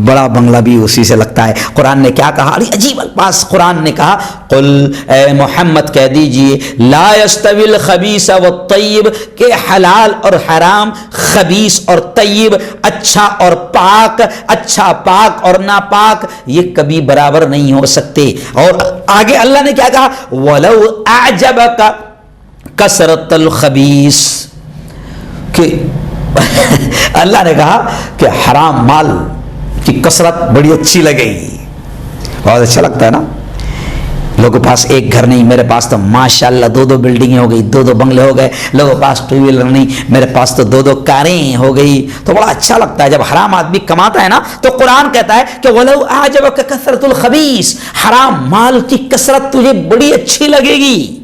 بڑا بنگلہ بھی اسی سے لگتا ہے۔ قرآن نے کیا کہا، عجیب الفاظ قرآن نے کہا، قل اے محمد کہہ دیجئے، لا یستوی الخبیث والطیب، کہ حلال اور حرام، خبیث اور طیب، اچھا اور پاک، اچھا پاک اور ناپاک، یہ کبھی برابر نہیں ہو سکتے۔ اور آگے اللہ نے کیا کہا، وَلَوْ أَعْجَبَكَ کثرت الخبیث، کہ اللہ نے کہا کہ حرام مال کی کثرت بڑی اچھی لگے گی، بہت اچھا لگتا ہے نا۔ لوگوں کے پاس ایک گھر نہیں، میرے پاس تو ماشاءاللہ دو بلڈنگیں ہو گئی، دو بنگلے ہو گئے، لوگوں کے پاس 2 ویلر نہیں، میرے پاس تو 2 کاریں ہو گئی، تو بڑا اچھا لگتا ہے جب حرام آدمی کماتا ہے نا۔ تو قرآن کہتا ہے کہ وَلَوْ أَعْجَبَكَ کثرت الخبیث، حرام مال کی کثرت تجھے بڑی اچھی لگے گی۔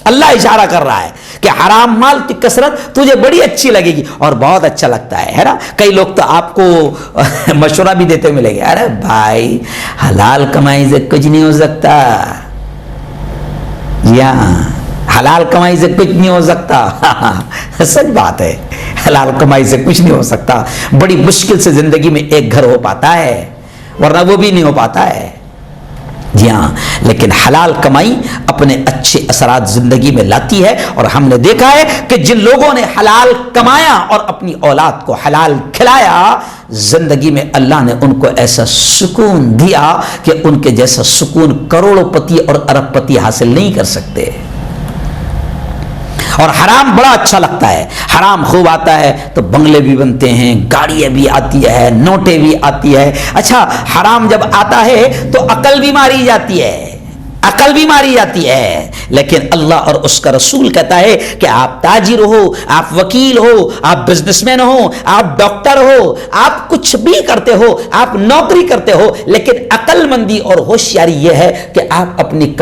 اللہ اشارہ کر رہا ہے کہ حرام مال کی کثرت تجھے بڑی اچھی لگے گی اور بہت اچھا لگتا ہے نا۔ کئی لوگ تو آپ کو مشورہ بھی دیتے ملیں گے، ارے بھائی حلال کمائی سے کچھ نہیں ہو سکتا، جی ہاں حلال کمائی سے کچھ نہیں ہو سکتا، سچ بات ہے، حلال کمائی سے کچھ نہیں ہو سکتا، بڑی مشکل سے زندگی میں ایک گھر ہو پاتا ہے، ورنہ وہ بھی نہیں ہو پاتا ہے، جی ہاں، لیکن حلال کمائی اپنے اچھے اثرات زندگی میں لاتی ہے۔ اور ہم نے دیکھا ہے کہ جن لوگوں نے حلال کمایا اور اپنی اولاد کو حلال کھلایا، زندگی میں اللہ نے ان کو ایسا سکون دیا کہ ان کے جیسا سکون کروڑوں پتی اور ارب پتی حاصل نہیں کر سکتے۔ اور حرام بڑا اچھا لگتا ہے، حرام خوب آتا ہے تو بنگلے بھی بنتے ہیں، گاڑیاں بھی آتی ہے، نوٹیں بھی آتی ہے۔ اچھا حرام جب آتا ہے تو عقل بھی ماری جاتی ہے، عقل بھی ماری جاتی ہے، لیکن اللہ اور اس کا رسول کہتا ہے کہ آپ تاجر ہو، آپ وکیل ہو، آپ بزنس مین ہو، آپ ڈاکٹر ہو، آپ کچھ بھی کرتے ہو، آپ نوکری کرتے ہو، لیکن عقل مندی اور ہوشیاری یہ ہے کہ آپ اپنی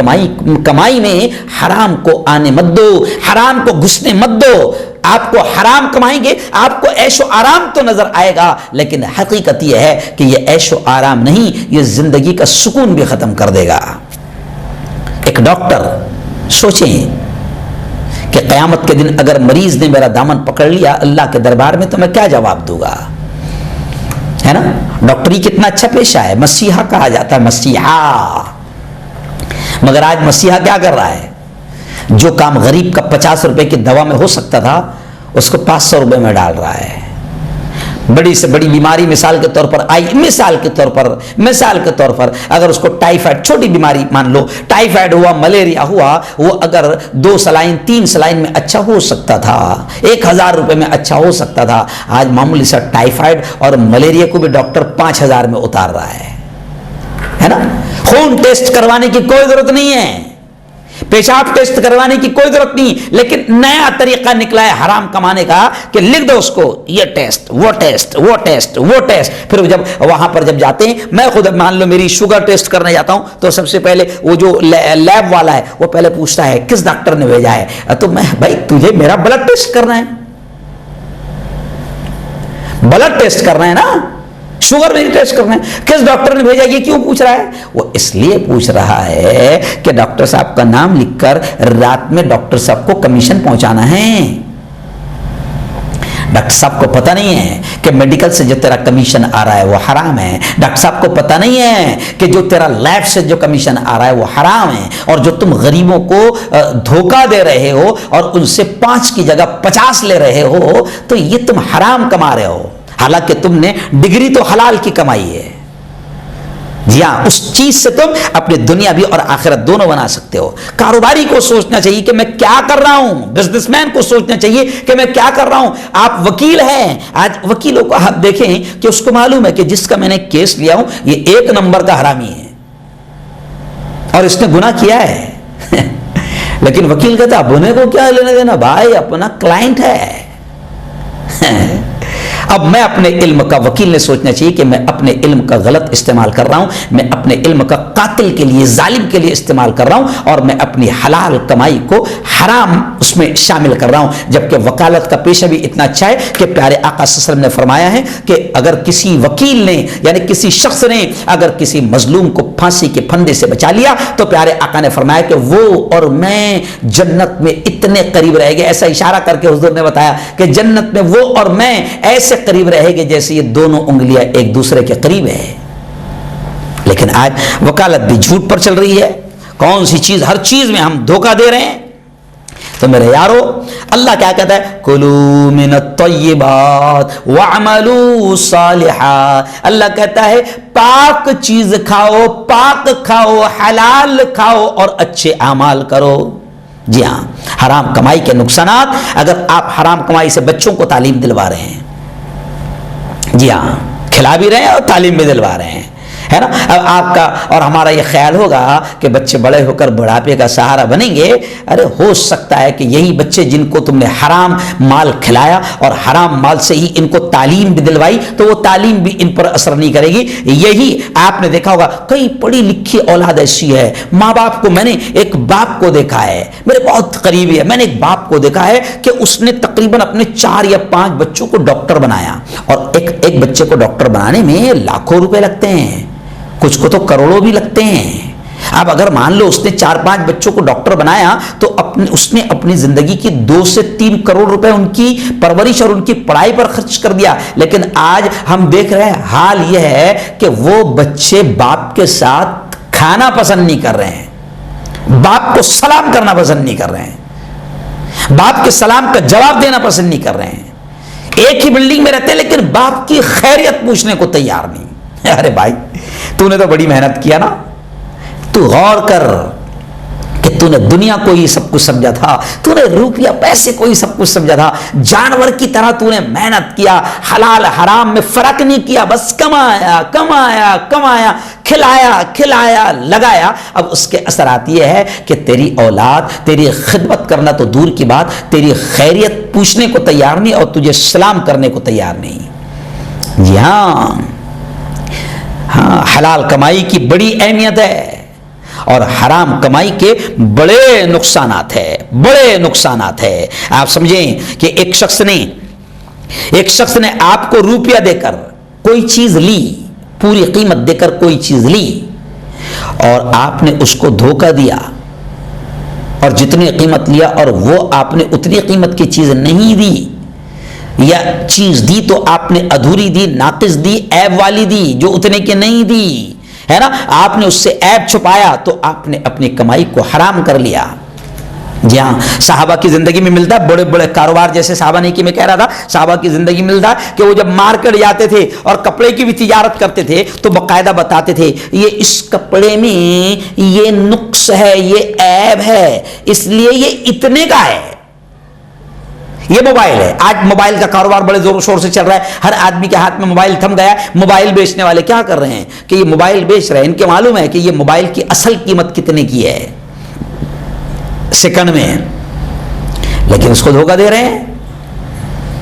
کمائی میں حرام کو آنے مت دو، حرام کو گھسنے مت دو۔ آپ کو حرام کمائیں گے، آپ کو عیش و آرام تو نظر آئے گا، لیکن حقیقت یہ ہے کہ یہ عیش و آرام نہیں، یہ زندگی کا سکون بھی ختم کر دے گا۔ ایک ڈاکٹر سوچیں کہ قیامت کے دن اگر مریض نے میرا دامن پکڑ لیا اللہ کے دربار میں تو میں کیا جواب دوں گا، ہے نا؟ ڈاکٹری کتنا اچھا پیشہ ہے، مسیحا کہا جاتا ہے، مسیحا۔ مگر آج مسیحا کیا کر رہا ہے؟ جو کام غریب کا 50 روپے کی دوا میں ہو سکتا تھا اس کو 500 روپے میں ڈال رہا ہے۔ بڑی سے بڑی بیماری مثال کے طور پر آئی، مثال کے طور پر اگر اس کو ٹائیفائڈ، چھوٹی بیماری مان لو ٹائیفائڈ ہوا، ملیریا ہوا، وہ اگر 2 سلائن 3 سلائن میں اچھا ہو سکتا تھا، 1000 روپے میں اچھا ہو سکتا تھا، آج معمولی سا ٹائیفائڈ اور ملیریا کو بھی ڈاکٹر 5000 میں اتار رہا ہے نا؟ خون ٹیسٹ کروانے کی کوئی ضرورت نہیں ہے، پیشاب ٹیسٹ کروانے کی کوئی ضرورت نہیں، لیکن نیا طریقہ نکلا ہے حرام کمانے کا کہ لکھ دو اس کو، یہ ٹیسٹ، وہ ٹیسٹ، وہ ٹیسٹ، وہ ٹیسٹ۔ پھر جب وہاں پر جب جاتے ہیں، میں خود مان لو میری شوگر ٹیسٹ کرنے جاتا ہوں تو سب سے پہلے وہ جو لیب والا ہے وہ پہلے پوچھتا ہے کس ڈاکٹر نے بھیجا ہے، تو میں بھائی تجھے میرا بلڈ ٹیسٹ کرنا ہے، بلڈ ٹیسٹ کرنا ہے نا، شوگر نہیں ٹیسٹ کرنا ہے، کس ڈاکٹر نے بھیجا، یہ کیوں پوچھ رہا ہے؟ وہ اس لیے پوچھ رہا ہے کہ ڈاکٹر صاحب کا نام لکھ کر رات میں ڈاکٹر صاحب کو کمیشن پہنچانا ہے۔ ڈاکٹر صاحب کو پتہ نہیں ہے کہ میڈیکل سے جو تیرا کمیشن آ رہا ہے وہ حرام ہے، ڈاکٹر صاحب کو پتہ نہیں ہے کہ جو تیرا لیب سے جو کمیشن آ رہا ہے وہ حرام ہے، اور جو تم غریبوں کو دھوکہ دے رہے ہو اور ان سے 5 کی جگہ 50 لے رہے ہو تو یہ تم حرام کما رہے ہو، حالانکہ تم نے ڈگری تو حلال کی کمائی ہے۔ جی ہاں، اس چیز سے تم اپنی دنیا بھی اور آخرت دونوں بنا سکتے ہو۔ کاروباری کو سوچنا چاہیے کہ میں کیا کر رہا ہوں، بزنس مین کو سوچنا چاہیے کہ میں کیا کر رہا ہوں۔ آپ وکیل ہیں، آج وکیلوں کو آپ دیکھیں کہ اس کو معلوم ہے کہ جس کا میں نے کیس لیا ہوں یہ 1 نمبر کا حرامی ہے اور اس نے گناہ کیا ہے لیکن وکیل کہتا ہے اب انہیں کو کیا لینا دینا، بھائی اپنا کلائنٹ ہے، اب میں اپنے علم کا، وکیل نے سوچنا چاہیے کہ میں اپنے علم کا غلط استعمال کر رہا ہوں، میں اپنے علم کا قاتل کے لیے، ظالم کے لیے استعمال کر رہا ہوں، اور میں اپنی حلال کمائی کو حرام اس میں شامل کر رہا ہوں۔ جبکہ وکالت کا پیشہ بھی اتنا اچھا ہے کہ پیارے آقا صلی اللہ علیہ وسلم نے فرمایا ہے کہ اگر کسی وکیل نے، یعنی کسی شخص نے اگر کسی مظلوم کو پھانسی کے پھندے سے بچا لیا تو پیارے آقا نے فرمایا کہ وہ اور میں جنت میں اتنے قریب رہے گے۔ ایسا اشارہ کر کے حضور نے بتایا کہ جنت میں وہ اور میں ایسے قریب رہے گے جیسے یہ دونوں انگلیاں ایک دوسرے کے قریب ہے۔ لیکن آج وکالت بھی جھوٹ پر چل رہی ہے، کون سی چیز، ہر چیز میں ہم دھوکہ دے رہے ہیں۔ تو میرے یارو، اللہ کیا کہتا ہے؟ کلوا من الطیبات وعملوا صالحا۔ اللہ کہتا ہے پاک چیز کھاؤ، پاک کھاؤ، حلال کھاؤ اور اچھے اعمال کرو۔ جی ہاں، حرام کمائی کے نقصانات، اگر آپ حرام کمائی سے بچوں کو تعلیم دلوا رہے ہیں، جی ہاں، کھلا بھی رہے ہیں اور تعلیم بھی دلوا رہے ہیں، ہے نا۔ اب آپ کا اور ہمارا یہ خیال ہوگا کہ بچے بڑے ہو کر بڑھاپے کا سہارا بنیں گے۔ ارے ہو سکتا ہے کہ یہی بچے جن کو تم نے حرام مال کھلایا اور حرام مال سے ہی ان کو تعلیم بھی دلوائی، تو وہ تعلیم بھی ان پر اثر نہیں کرے گی۔ یہی آپ نے دیکھا ہوگا کئی پڑھی لکھی اولاد ایسی ہے، ماں باپ کو، میں نے ایک باپ کو دیکھا ہے، میرے بہت قریبی ہے، میں نے ایک باپ کو دیکھا ہے کہ اس نے تقریباً اپنے 4 یا 5 بچوں کو ڈاکٹر بنایا، اور ایک بچے کو ڈاکٹر بنانے میں لاکھوں روپے لگتے ہیں، کچھ کو تو کروڑوں بھی لگتے ہیں۔ اب اگر مان لو اس نے 4-5 بچوں کو ڈاکٹر بنایا تو اس نے اپنی زندگی کی 2 سے 3 کروڑ روپے ان کی پرورش اور ان کی پڑھائی پر خرچ کر دیا۔ لیکن آج ہم دیکھ رہے ہیں حال یہ ہے کہ وہ بچے باپ کے ساتھ کھانا پسند نہیں کر رہے ہیں، باپ کو سلام کرنا پسند نہیں کر رہے ہیں، باپ کے سلام کا جواب دینا پسند نہیں کر رہے ہیں، ایک ہی بلڈنگ میں رہتے ہیں لیکن باپ کی خیریت پوچھنے کو تیار نہیں۔ ارے بھائی، تو نے تو بڑی محنت کیا نا، تو غور کر کہ تو نے دنیا کو ہی سب کچھ سمجھا تھا، تو نے روپیہ پیسے کو ہی سب کچھ سمجھا تھا، جانور کی طرح تو نے محنت کیا، حلال حرام میں فرق نہیں کیا، بس کمایا کمایا کمایا، کھلایا کھلایا لگایا۔ اب اس کے اثرات یہ ہے کہ تیری اولاد تیری خدمت کرنا تو دور کی بات، تیری خیریت پوچھنے کو تیار نہیں اور تجھے سلام کرنے کو تیار نہیں۔ جی ہاں، حلال کمائی کی بڑی اہمیت ہے اور حرام کمائی کے بڑے نقصانات ہے، بڑے نقصانات ہے۔ آپ سمجھیں کہ ایک شخص نے آپ کو روپیہ دے کر کوئی چیز لی، پوری قیمت دے کر کوئی چیز لی، اور آپ نے اس کو دھوکہ دیا اور جتنی قیمت لیا اور وہ آپ نے اتنی قیمت کی چیز نہیں دی، یا چیز دی تو آپ نے ادھوری دی، ناقص دی، عیب والی دی، جو اتنے کی نہیں دی، ہے نا، آپ نے اس سے عیب چھپایا تو آپ نے اپنی کمائی کو حرام کر لیا۔ جی ہاں، صحابہ کی زندگی میں ملتا ہے، بڑے بڑے کاروبار جیسے صحابہ نے کی، میں کہہ رہا تھا صحابہ کی زندگی میں ملتا ہے کہ وہ جب مارکیٹ جاتے تھے اور کپڑے کی بھی تجارت کرتے تھے تو باقاعدہ بتاتے تھے یہ اس کپڑے میں یہ نقص ہے، یہ عیب ہے، اس لیے یہ اتنے کا ہے۔ یہ موبائل ہے، آج موبائل کا کاروبار بڑے زور و شور سے چل رہا ہے، ہر آدمی کے ہاتھ میں موبائل تھم گیا ہے۔ موبائل بیچنے والے کیا کر رہے ہیں کہ یہ موبائل بیچ رہے ہیں، ان کے معلوم ہے کہ یہ موبائل کی اصل قیمت کتنے کی ہے سیکنڈ میں، لیکن اس کو دھوکہ دے رہے ہیں،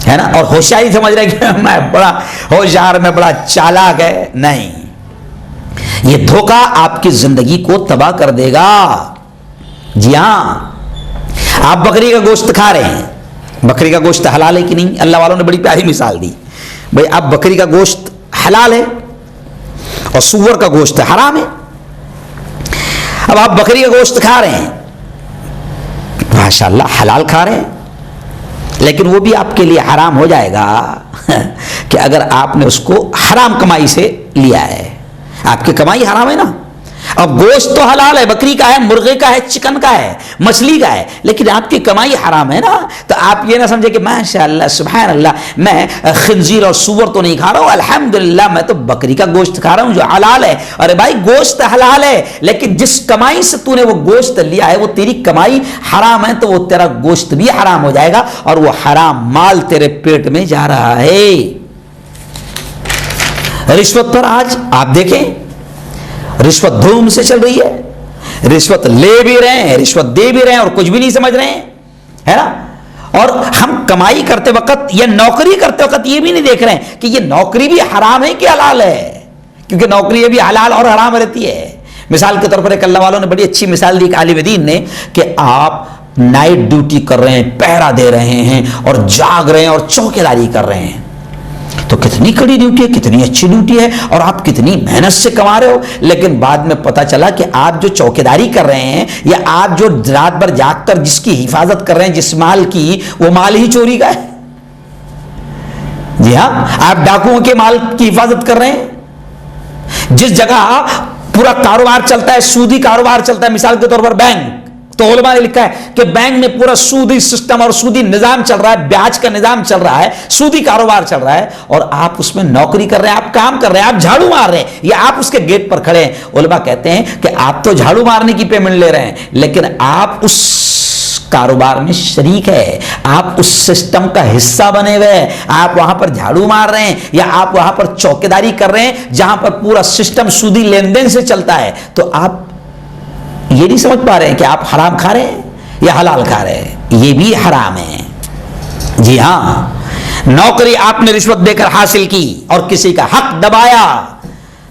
ہے نا، اور ہوشیاری سمجھ رہے ہیں کہ میں بڑا ہوشیار، میں بڑا چالاک ہے۔ نہیں، یہ دھوکہ آپ کی زندگی کو تباہ کر دے گا۔ جی ہاں، آپ بکری کا گوشت کھا رہے ہیں، بکری کا گوشت حلال ہے کہ نہیں؟ اللہ والوں نے بڑی پیاری مثال دی، بھئی اب بکری کا گوشت حلال ہے اور سور کا گوشت حرام ہے۔ اب آپ بکری کا گوشت کھا رہے ہیں، ماشاءاللہ حلال کھا رہے ہیں، لیکن وہ بھی آپ کے لیے حرام ہو جائے گا کہ اگر آپ نے اس کو حرام کمائی سے لیا ہے، آپ کی کمائی حرام ہے نا۔ اب گوشت تو حلال ہے، بکری کا ہے، مرغے کا ہے، چکن کا ہے، مچھلی کا ہے، لیکن آپ کی کمائی حرام ہے نا۔ تو آپ یہ نہ سمجھے کہ ماشاءاللہ سبحان اللہ میں خنزیر اور سور تو نہیں کھا رہا ہوں، الحمدللہ میں تو بکری کا گوشت کھا رہا ہوں جو حلال ہے۔ ارے بھائی گوشت حلال ہے، لیکن جس کمائی سے تو نے وہ گوشت لیا ہے وہ تیری کمائی حرام ہے، تو وہ تیرا گوشت بھی حرام ہو جائے گا اور وہ حرام مال تیرے پیٹ میں جا رہا ہے۔ رشوت پر آج آپ دیکھیں، رشوت دھوم سے چل رہی ہے، رشوت لے بھی رہے ہیں، رشوت دے بھی رہے ہیں اور کچھ بھی نہیں سمجھ رہے ہیں، ہے نا۔ اور ہم کمائی کرتے وقت یا نوکری کرتے وقت یہ بھی نہیں دیکھ رہے ہیں کہ یہ نوکری بھی حرام ہے کہ حلال ہے، کیونکہ نوکری بھی حلال اور حرام رہتی ہے۔ مثال کے طور پر ایک اللہ والوں نے بڑی اچھی مثال دی ایک عالم دین نے کہ آپ نائٹ ڈیوٹی کر رہے ہیں، پہرا دے رہے ہیں اور جاگ رہے ہیں اور چوکیداری کر رہے ہیں، تو کتنی کڑی ڈیوٹی ہے، کتنی اچھی ڈیوٹی ہے اور آپ کتنی محنت سے کما رہے ہو، لیکن بعد میں پتا چلا کہ آپ جو چوکیداری کر رہے ہیں یا آپ جو رات بھر جاگ کر جس کی حفاظت کر رہے ہیں، جس مال کی، وہ مال ہی چوری کا ہے۔ جی ہاں، آپ ڈاکوؤں کے مال کی حفاظت کر رہے ہیں۔ جس جگہ پورا کاروبار چلتا ہے، سودی کاروبار چلتا ہے، مثال کے طور پر بینک، تو علماء نے لکھا ہے کہ بینک میں پورا سودی سسٹم اور سودی نظام چل رہا ہے، بیاج کا نظام چل رہا ہے، سودی کاروبار چل رہا ہے، اور آپ اس میں نوکری کر رہے ہیں، آپ کام کر رہے ہیں، آپ جھاڑو مار رہے ہیں یا آپ اس کے گیٹ پر کھڑے ہیں۔ علماء کہتے ہیں کہ آپ تو جھاڑو مارنے کی پیمنٹ لے رہے ہیں، لیکن آپ اس کاروبار میں شریک ہے، آپ اس سسٹم کا حصہ بنے ہوئے ہیں، آپ وہاں پر جھاڑو مار رہے ہیں یا آپ وہاں پر چوکیداری کر رہے ہیں جہاں پر پورا سسٹم سودی لین دین سے چلتا ہے، تو آپ یہ نہیں سمجھ پا رہے ہیں کہ آپ حرام کھا رہے ہیں یا حلال کھا رہے ہیں، یہ بھی حرام ہے۔ جی ہاں، نوکری آپ نے رشوت دے کر حاصل کی اور کسی کا حق دبایا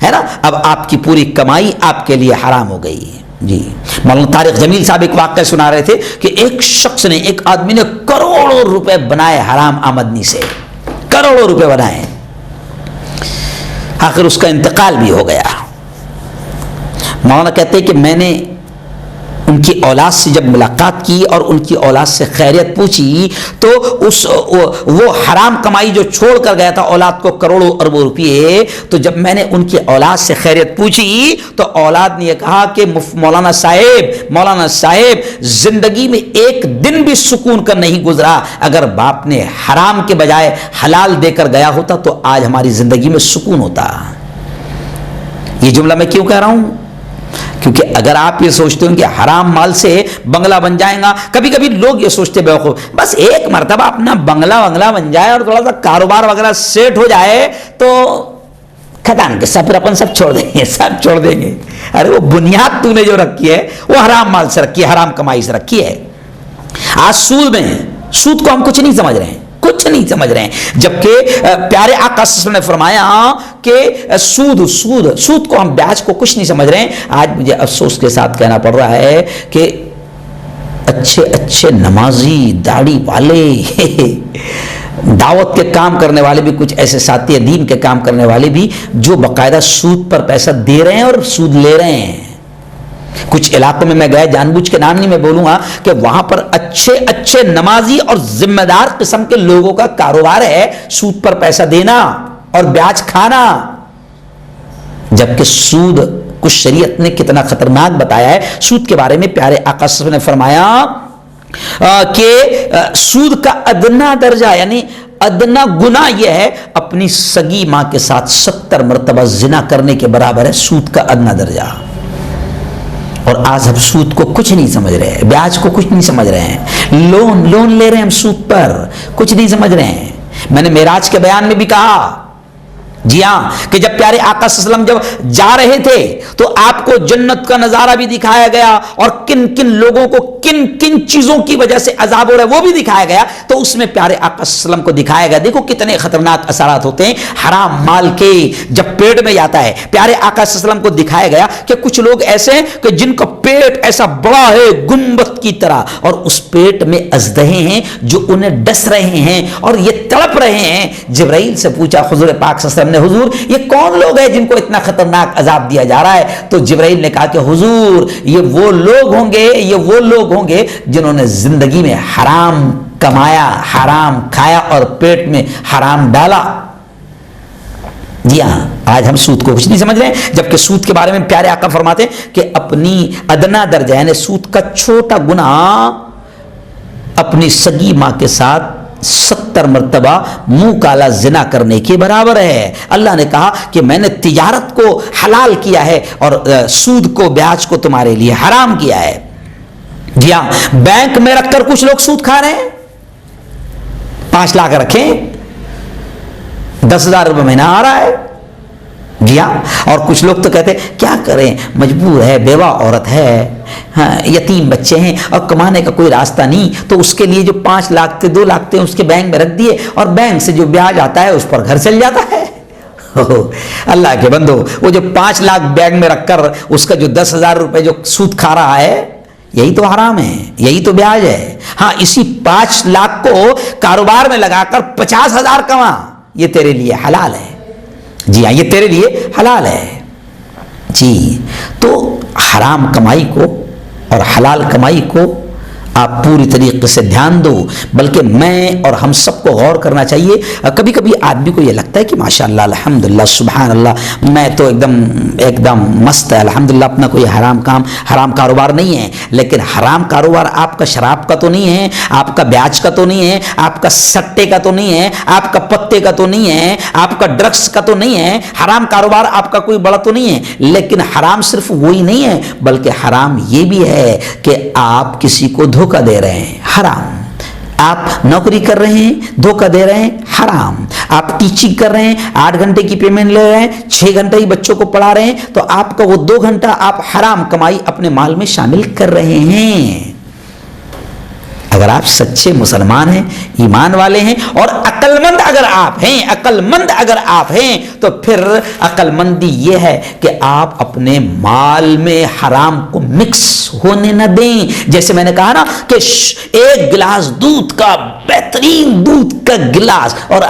ہے نا، اب آپ کی پوری کمائی آپ کے لیے حرام ہو گئی۔ جی، مولانا طارق جمیل صاحب ایک واقعہ سنا رہے تھے کہ ایک شخص نے، ایک آدمی نے کروڑوں روپے بنائے حرام آمدنی سے، کروڑوں روپے بنائے، آخر اس کا انتقال بھی ہو گیا۔ مولانا کہتے ہیں کہ میں نے ان کی اولاد سے جب ملاقات کی اور ان کی اولاد سے خیریت پوچھی تو وہ حرام کمائی جو چھوڑ کر گیا تھا اولاد کو کروڑوں اربوں روپئے، تو جب میں نے ان کی اولاد سے خیریت پوچھی تو اولاد نے یہ کہا کہ مولانا صاحب زندگی میں ایک دن بھی سکون کا نہیں گزرا، اگر باپ نے حرام کے بجائے حلال دے کر گیا ہوتا تو آج ہماری زندگی میں سکون ہوتا۔ یہ جملہ میں کیوں کہہ رہا ہوں؟ کیونکہ اگر آپ یہ سوچتے ہو کہ حرام مال سے بنگلہ بن جائے گا، کبھی کبھی لوگ یہ سوچتے بیوقوف، بس ایک مرتبہ اپنا بنگلہ بن جائے اور تھوڑا سا کاروبار وغیرہ سیٹ ہو جائے تو ختم، سب اپن سب چھوڑ دیں گے۔ ارے وہ بنیاد تو نے جو رکھی ہے وہ حرام مال سے رکھی ہے، حرام کمائی سے رکھی ہے۔ آج سود کو ہم کچھ نہیں سمجھ رہے ہیں، جبکہ پیارے آقا صلی اللہ علیہ وسلم نے فرمایا کہ سود کو ہم بیاج کو کچھ نہیں سمجھ رہے ہیں۔ آج مجھے افسوس کے ساتھ کہنا پڑ رہا ہے کہ اچھے نمازی، داڑھی والے، دعوت کے کام کرنے والے بھی، کچھ ایسے ساتھی دین کے کام کرنے والے بھی جو باقاعدہ سود پر پیسہ دے رہے ہیں اور سود لے رہے ہیں۔ کچھ علاقوں میں میں گیا، جان بوجھ کے نام نہیں میں بولوں گا، کہ وہاں پر اچھے نمازی اور ذمہ دار قسم کے لوگوں کا کاروبار ہے سود پر پیسہ دینا اور بیاج کھانا، جبکہ سود کچھ شریعت نے کتنا خطرناک بتایا ہے۔ سود کے بارے میں پیارے آقا صلی اللہ علیہ وسلم نے فرمایا کہ سود کا ادنا درجہ، یعنی ادنا گناہ یہ ہے اپنی سگی ماں کے ساتھ 70 مرتبہ زنا کرنے کے برابر ہے سود کا ادنا درجہ۔ اور آج ہم سود کو کچھ نہیں سمجھ رہے ہیں، بیاج کو کچھ نہیں سمجھ رہے ہیں، لون لے رہے ہیں ہم سود پر، کچھ نہیں سمجھ رہے ہیں۔ میں نے معراج کے بیان میں بھی کہا، جی ہاں، کہ جب پیارے آقا صلی اللہ علیہ وسلم جب جا رہے تھے تو آپ کو جنت کا نظارہ بھی دکھایا گیا اور کن کن لوگوں کو کن چیزوں کی وجہ سے عذاب ہو رہا ہے وہ بھی دکھایا گیا۔ تو اس میں پیارے آقا صلی اللہ علیہ وسلم کو دکھایا گیا، دیکھو کتنے خطرناک اثرات ہوتے ہیں حرام مال کے جب پیٹ میں جاتا ہے۔ پیارے آقا صلی اللہ علیہ وسلم کو دکھایا گیا کہ کچھ لوگ ایسے ہیں کہ جن کا پیٹ ایسا بڑا ہے گنبد کی طرح، اور اس پیٹ میں اژدہے ہیں جو انہیں ڈس رہے ہیں اور یہ تڑپ رہے ہیں۔ جبرائیل سے پوچھا حضور پاک صلی اللہ علیہ وسلم نے، حضور یہ کون لوگ ہیں جن کو اتنا خطرناک عذاب دیا جا رہا ہے؟ تو جبرائیل نے کہا کہ حضور یہ وہ لوگ ہوں گے جنہوں نے زندگی میں حرام کمایا، حرام کھایا اور پیٹ میں حرام ڈالا۔ جی ہاں، آج ہم سود کو کچھ نہیں سمجھ رہے ہیں، جبکہ سود کے بارے میں پیارے آقا فرماتے ہیں کہ اپنی ادنا درجہ یعنی سود کا چھوٹا گناہ اپنی سگی ماں کے ساتھ 70 مرتبہ منہ کالا زنا کرنے کے برابر ہے۔ اللہ نے کہا کہ میں نے تجارت کو حلال کیا ہے اور سود کو، بیاج کو تمہارے لیے حرام کیا ہے۔ جی ہاں، بینک میں رکھ کر کچھ لوگ سود کھا رہے ہیں، 5 لاکھ رکھیں، 10,000 روپے مہینہ آ رہا ہے، جی ہاں. اور کچھ لوگ تو کہتے ہیں کیا کریں، مجبور ہے، بیوہ عورت ہے، ہاں یتیم بچے ہیں اور کمانے کا کوئی راستہ نہیں، تو اس کے لیے جو 5 لاکھ تھے 2 لاکھ تھے اس کے بینک میں رکھ دیے اور بینک سے جو بیاج آتا ہے اس پر گھر چل جاتا ہے. اللہ کے بندو، وہ جو 5 لاکھ بینک میں رکھ کر اس کا جو 10,000 روپے جو سود کھا رہا ہے، یہی تو حرام ہے، یہی تو بیاج ہے. ہاں اسی 5 لاکھ کو کاروبار میں لگا کر 50,000 کما، یہ تیرے لیے حلال ہے. جی ہاں، یہ تیرے لیے حلال ہے. جی تو حرام کمائی کو اور حلال کمائی کو آپ پوری طریقے سے دھیان دو. بلکہ میں اور ہم سب کو غور کرنا چاہیے. کبھی کبھی آدمی کو یہ لگتا ہے کہ ماشاءاللہ الحمدللہ سبحان اللہ میں تو ایک دم مست ہے الحمدللہ، اپنا کوئی حرام کاروبار نہیں ہے. لیکن حرام کاروبار آپ کا شراب کا تو نہیں ہے، آپ کا بیاج کا تو نہیں ہے، آپ کا سٹے کا تو نہیں ہے، آپ کا پتے کا تو نہیں ہے، آپ کا ڈرگس کا تو نہیں ہے. حرام کاروبار آپ کا کوئی بڑا تو نہیں ہے. لیکن حرام صرف وہی نہیں ہے، بلکہ حرام یہ بھی ہے کہ آپ کسی کو دھوکہ دے رہے ہیں، حرام. آپ نوکری کر رہے ہیں، دھوکہ دے رہے ہیں، حرام. آپ ٹیچنگ کر رہے ہیں، 8 گھنٹے کی پیمنٹ لے رہے ہیں، 6 گھنٹے ہی بچوں کو پڑھا رہے ہیں، تو آپ کا وہ 2 گھنٹہ آپ حرام کمائی اپنے مال میں شامل کر رہے ہیں. اگر آپ سچے مسلمان ہیں، ایمان والے ہیں اور عقل مند اگر آپ ہیں تو پھر عقل مندی یہ ہے کہ آپ اپنے مال میں حرام کو مکس ہونے نہ دیں. جیسے میں نے کہا نا کہ 1 گلاس دودھ کا، بہترین دودھ کا گلاس، اور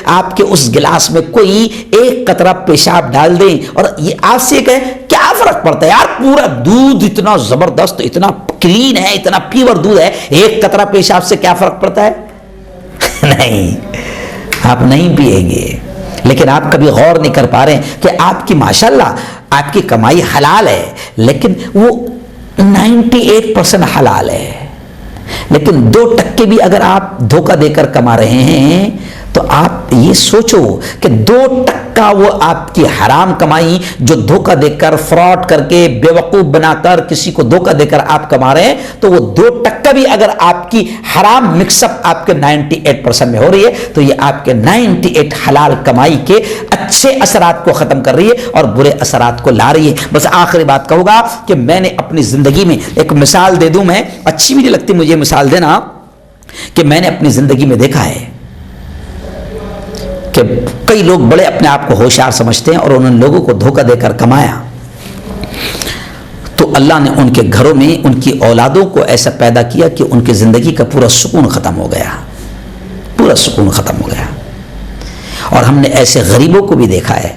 آپ کے اس گلاس میں کوئی 1 قطرہ پیشاب ڈال دیں اور یہ آپ سے کہے کیا فرق پڑتا ہے یار، پورا دودھ اتنا زبردست، اتنا کلین ہے، اتنا پیور دودھ ہے، 1 قطرہ پیشاب سے کیا فرق پڑتا ہے؟ نہیں، آپ نہیں پیئیں گے. لیکن آپ کبھی غور نہیں کر پا رہے ہیں کہ آپ کی ماشاءاللہ آپ کی کمائی حلال ہے، لیکن وہ 98% حلال ہے. لیکن 2% بھی اگر آپ دھوکہ دے کر کما رہے ہیں تو آپ یہ سوچو کہ 2% وہ آپ کی حرام کمائی جو دھوکہ دے کر، فراڈ کر کے، بیوقوف بنا کر، کسی کو دھوکہ دے کر آپ کما رہے ہیں، تو وہ 2% بھی اگر آپ کی حرام مکس اپ آپ کے 98% میں ہو رہی ہے تو یہ آپ کے 98 حلال کمائی کے اچھے اثرات کو ختم کر رہی ہے اور برے اثرات کو لا رہی ہے. بس آخری بات کہوں گا کہ میں نے اپنی زندگی میں ایک مثال دے دوں، میں اچھی بھی نہیں لگتی مجھے مثال دینا، کہ میں نے اپنی زندگی میں دیکھا ہے کہ کئی لوگ بڑے اپنے آپ کو ہوشیار سمجھتے ہیں اور انہوں نے لوگوں کو دھوکہ دے کر کمایا، تو اللہ نے ان کے گھروں میں ان کی اولادوں کو ایسا پیدا کیا کہ ان کی زندگی کا پورا سکون ختم ہو گیا، پورا سکون ختم ہو گیا. اور ہم نے ایسے غریبوں کو بھی دیکھا ہے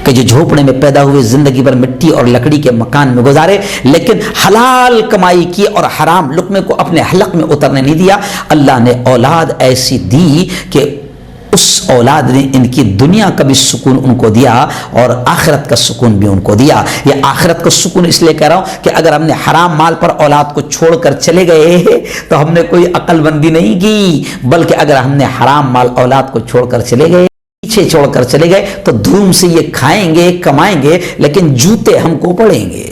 کہ جو جھوپڑے میں پیدا ہوئے، زندگی بھر مٹی اور لکڑی کے مکان میں گزارے، لیکن حلال کمائی کی اور حرام لقمے کو اپنے حلق میں اترنے نہیں دیا. اللہ نے اولاد ایسی دی کہ اس اولاد نے ان کی دنیا کا بھی سکون ان کو دیا اور آخرت کا سکون بھی ان کو دیا. یہ آخرت کا سکون اس لیے کہہ رہا ہوں کہ اگر ہم نے حرام مال پر اولاد کو چھوڑ کر چلے گئے تو ہم نے کوئی عقل بندی نہیں کی، بلکہ اگر ہم نے حرام مال اولاد کو چھوڑ کر چلے گئے، پیچھے چھوڑ کر چلے گئے، تو دھوم سے یہ کھائیں گے، کمائیں گے، لیکن جوتے ہم کو پڑیں گے.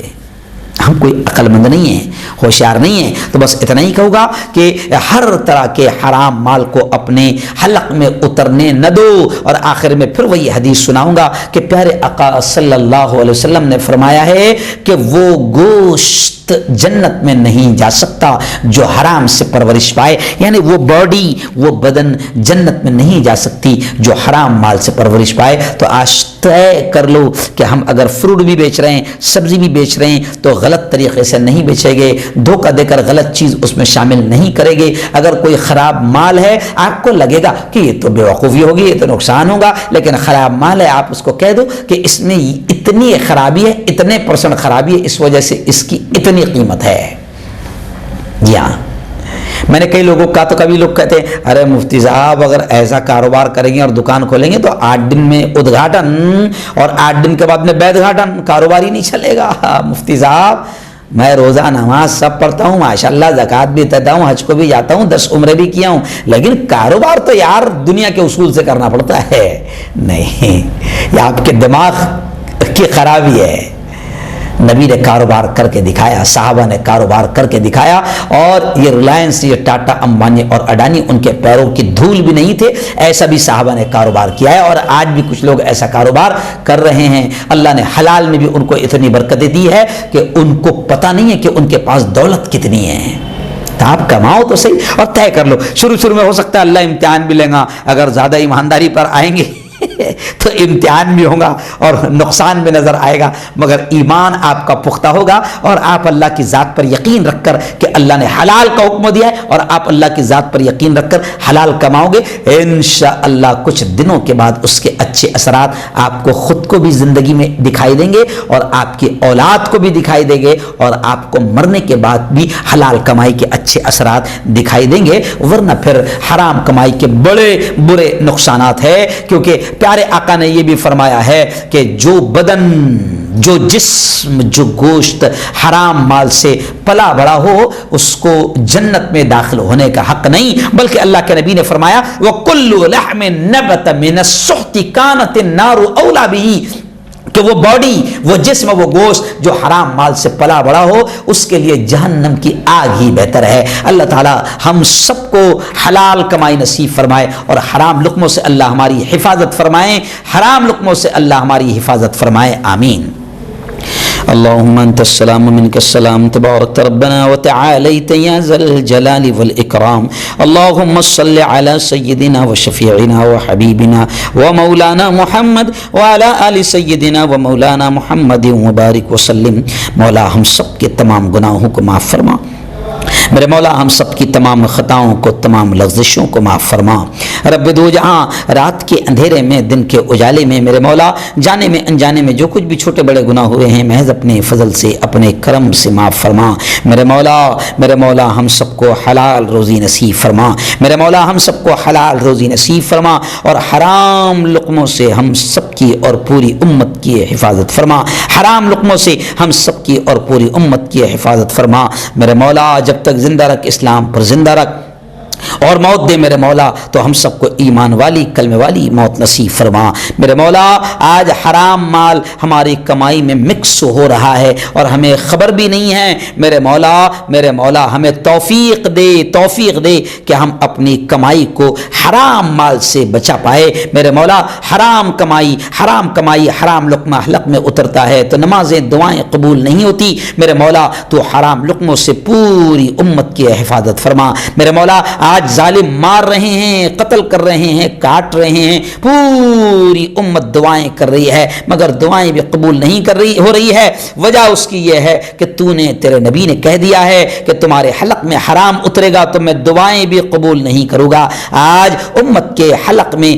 ہم کوئی عقل مند نہیں ہیں، ہوشیار نہیں ہیں. تو بس اتنا ہی کہوں گا کہ ہر طرح کے حرام مال کو اپنے حلق میں اترنے نہ دو. اور آخر میں پھر وہی حدیث سناؤں گا کہ پیارے آقا صلی اللہ علیہ وسلم نے فرمایا ہے کہ وہ گوشت جنت میں نہیں جا سکتا جو حرام سے پرورش پائے، یعنی وہ باڈی، وہ بدن جنت میں نہیں جا سکتی جو حرام مال سے پرورش پائے. تو آج طے کر لو کہ ہم اگر فروٹ بھی بیچ رہے ہیں، سبزی بھی بیچ رہے ہیں، تو غلط طریقے سے نہیں بیچے گے، دھوکہ دے کر غلط چیز اس میں شامل نہیں کرے گے. اگر کوئی خراب مال ہے، آپ کو لگے گا کہ یہ تو بیوقوفی ہوگی، یہ تو نقصان ہوگا، لیکن خراب مال ہے، آپ اس کو کہہ دو کہ اس میں اتنی خرابی ہے، اتنے % خرابی ہے، اس وجہ سے اس کی اتنی قیمت ہے. جی ہاں، میں نے کئی لوگوں کا، تو کبھی لوگ کہتے ہیں ارے مفتی صاحب اگر ایسا کاروبار کریں گے اور دکان کھولیں گے تو 8 دن میں ادگھاٹن اور 8 دن کے بعد میں بیت گھاٹن، کاروبار ہی نہیں چلے گا. مفتی صاحب میں روزہ نماز سب پڑھتا ہوں ماشاءاللہ، زکوٰۃ بھی دیتا ہوں، حج کو بھی جاتا ہوں، 10 عمرے بھی کیا ہوں، لیکن کاروبار تو یار دنیا کے اصول سے کرنا پڑتا ہے. نہیں، یہ آپ کے دماغ کی خرابی ہے. نبی نے کاروبار کر کے دکھایا، صحابہ نے کاروبار کر کے دکھایا، اور یہ ریلائنس، یہ ٹاٹا، امبانی اور اڈانی ان کے پیروں کی دھول بھی نہیں تھے، ایسا بھی صحابہ نے کاروبار کیا ہے، اور آج بھی کچھ لوگ ایسا کاروبار کر رہے ہیں۔ اللہ نے حلال میں بھی ان کو اتنی برکتیں دی ہے کہ ان کو پتہ نہیں ہے کہ ان کے پاس دولت کتنی ہے۔ تو آپ کماؤ تو صحیح اور طے کر لو۔ شروع میں ہو سکتا ہے اللہ امتحان بھی لیں گا، اگر زیادہ ایمانداری پر آئیں گے تو امتحان بھی ہوگا اور نقصان بھی نظر آئے گا، مگر ایمان آپ کا پختہ ہوگا اور آپ اللہ کی ذات پر یقین رکھ کر کہ اللہ نے حلال کا حکم دیا ہے، اور آپ اللہ کی ذات پر یقین رکھ کر حلال کماؤ گے، انشاءاللہ کچھ دنوں کے بعد اس کے اچھے اثرات آپ کو خود کو بھی زندگی میں دکھائی دیں گے اور آپ کی اولاد کو بھی دکھائی دیں گے، اور آپ کو مرنے کے بعد بھی حلال کمائی کے اچھے اثرات دکھائی دیں گے، ورنہ پھر حرام کمائی کے بڑے برے نقصانات ہیں۔ کیونکہ پیارے آقا نے یہ بھی فرمایا ہے کہ جو بدن، جو جسم، جو گوشت حرام مال سے پلا بڑا ہو اس کو جنت میں داخل ہونے کا حق نہیں، بلکہ اللہ کے نبی نے فرمایا وَكُلُّ لَحْمٍ نَبَتَ مِنَ السُّحْتِ كَانَتِ النَّارُ أَوْلَى بِهِ، کہ وہ باڈی، وہ جسم، وہ گوشت جو حرام مال سے پلا بڑا ہو اس کے لیے جہنم کی آگ ہی بہتر ہے۔ اللہ تعالی ہم سب کو حلال کمائی نصیب فرمائے اور حرام لقموں سے اللہ ہماری حفاظت فرمائے، حرام لقموں سے اللہ ہماری حفاظت فرمائے، آمین۔ اللهم انت السلام ومنك السلام تبارك ربنا وتعاليت يا ذا الجلال والاكرام اللهم صل على سيدنا وشفيعنا وحبيبنا ومولانا محمد وعلى ال سيدنا ومولانا محمد وبارك وسلم۔ مولا ہم سب کے تمام گناہوں کو معاف فرما، میرے مولا ہم سب کی تمام خطاؤں کو، تمام لغزشوں کو معاف فرما۔ رب دو جہاں رات کے اندھیرے میں، دن کے اجالے میں، میرے مولا جانے میں انجانے میں جو کچھ بھی چھوٹے بڑے گناہ ہوئے ہیں محض اپنے فضل سے، اپنے کرم سے معاف فرما۔ میرے مولا ہم سب کو حلال روزی نصیب فرما، میرے مولا ہم سب کو حلال روزی نصیب فرما، اور حرام لقموں سے ہم سب کی اور پوری امت کی حفاظت فرما، حرام لقموں سے ہم سب کی اور پوری امت کی حفاظت فرما۔ میرے مولا جب تک زندہ رکھ، اسلام پر زندہ رکھ، اور موت دے میرے مولا تو ہم سب کو ایمان والی، کلمہ والی موت نصیب فرما۔ میرے مولا آج حرام مال ہماری کمائی میں مکس ہو رہا ہے اور ہمیں خبر بھی نہیں ہے، میرے مولا ہمیں توفیق دے کہ ہم اپنی کمائی کو حرام مال سے بچا پائے۔ میرے مولا حرام کمائی حرام لقمہ حلق میں اترتا ہے تو نمازیں، دعائیں قبول نہیں ہوتی، میرے مولا تو حرام لقموں سے پوری امت کی حفاظت فرما۔ میرے مولا آج ظالم مار رہے ہیں، قتل کر رہے ہیں، کاٹ رہے ہیں، پوری امت دعائیں کر رہی ہے مگر دعائیں بھی قبول نہیں ہو رہی ہے۔ وجہ اس کی یہ ہے کہ تیرے نبی نے کہہ دیا ہے کہ تمہارے حلق میں حرام اترے گا تو میں دعائیں بھی قبول نہیں کروں گا۔ آج امت کے حلق میں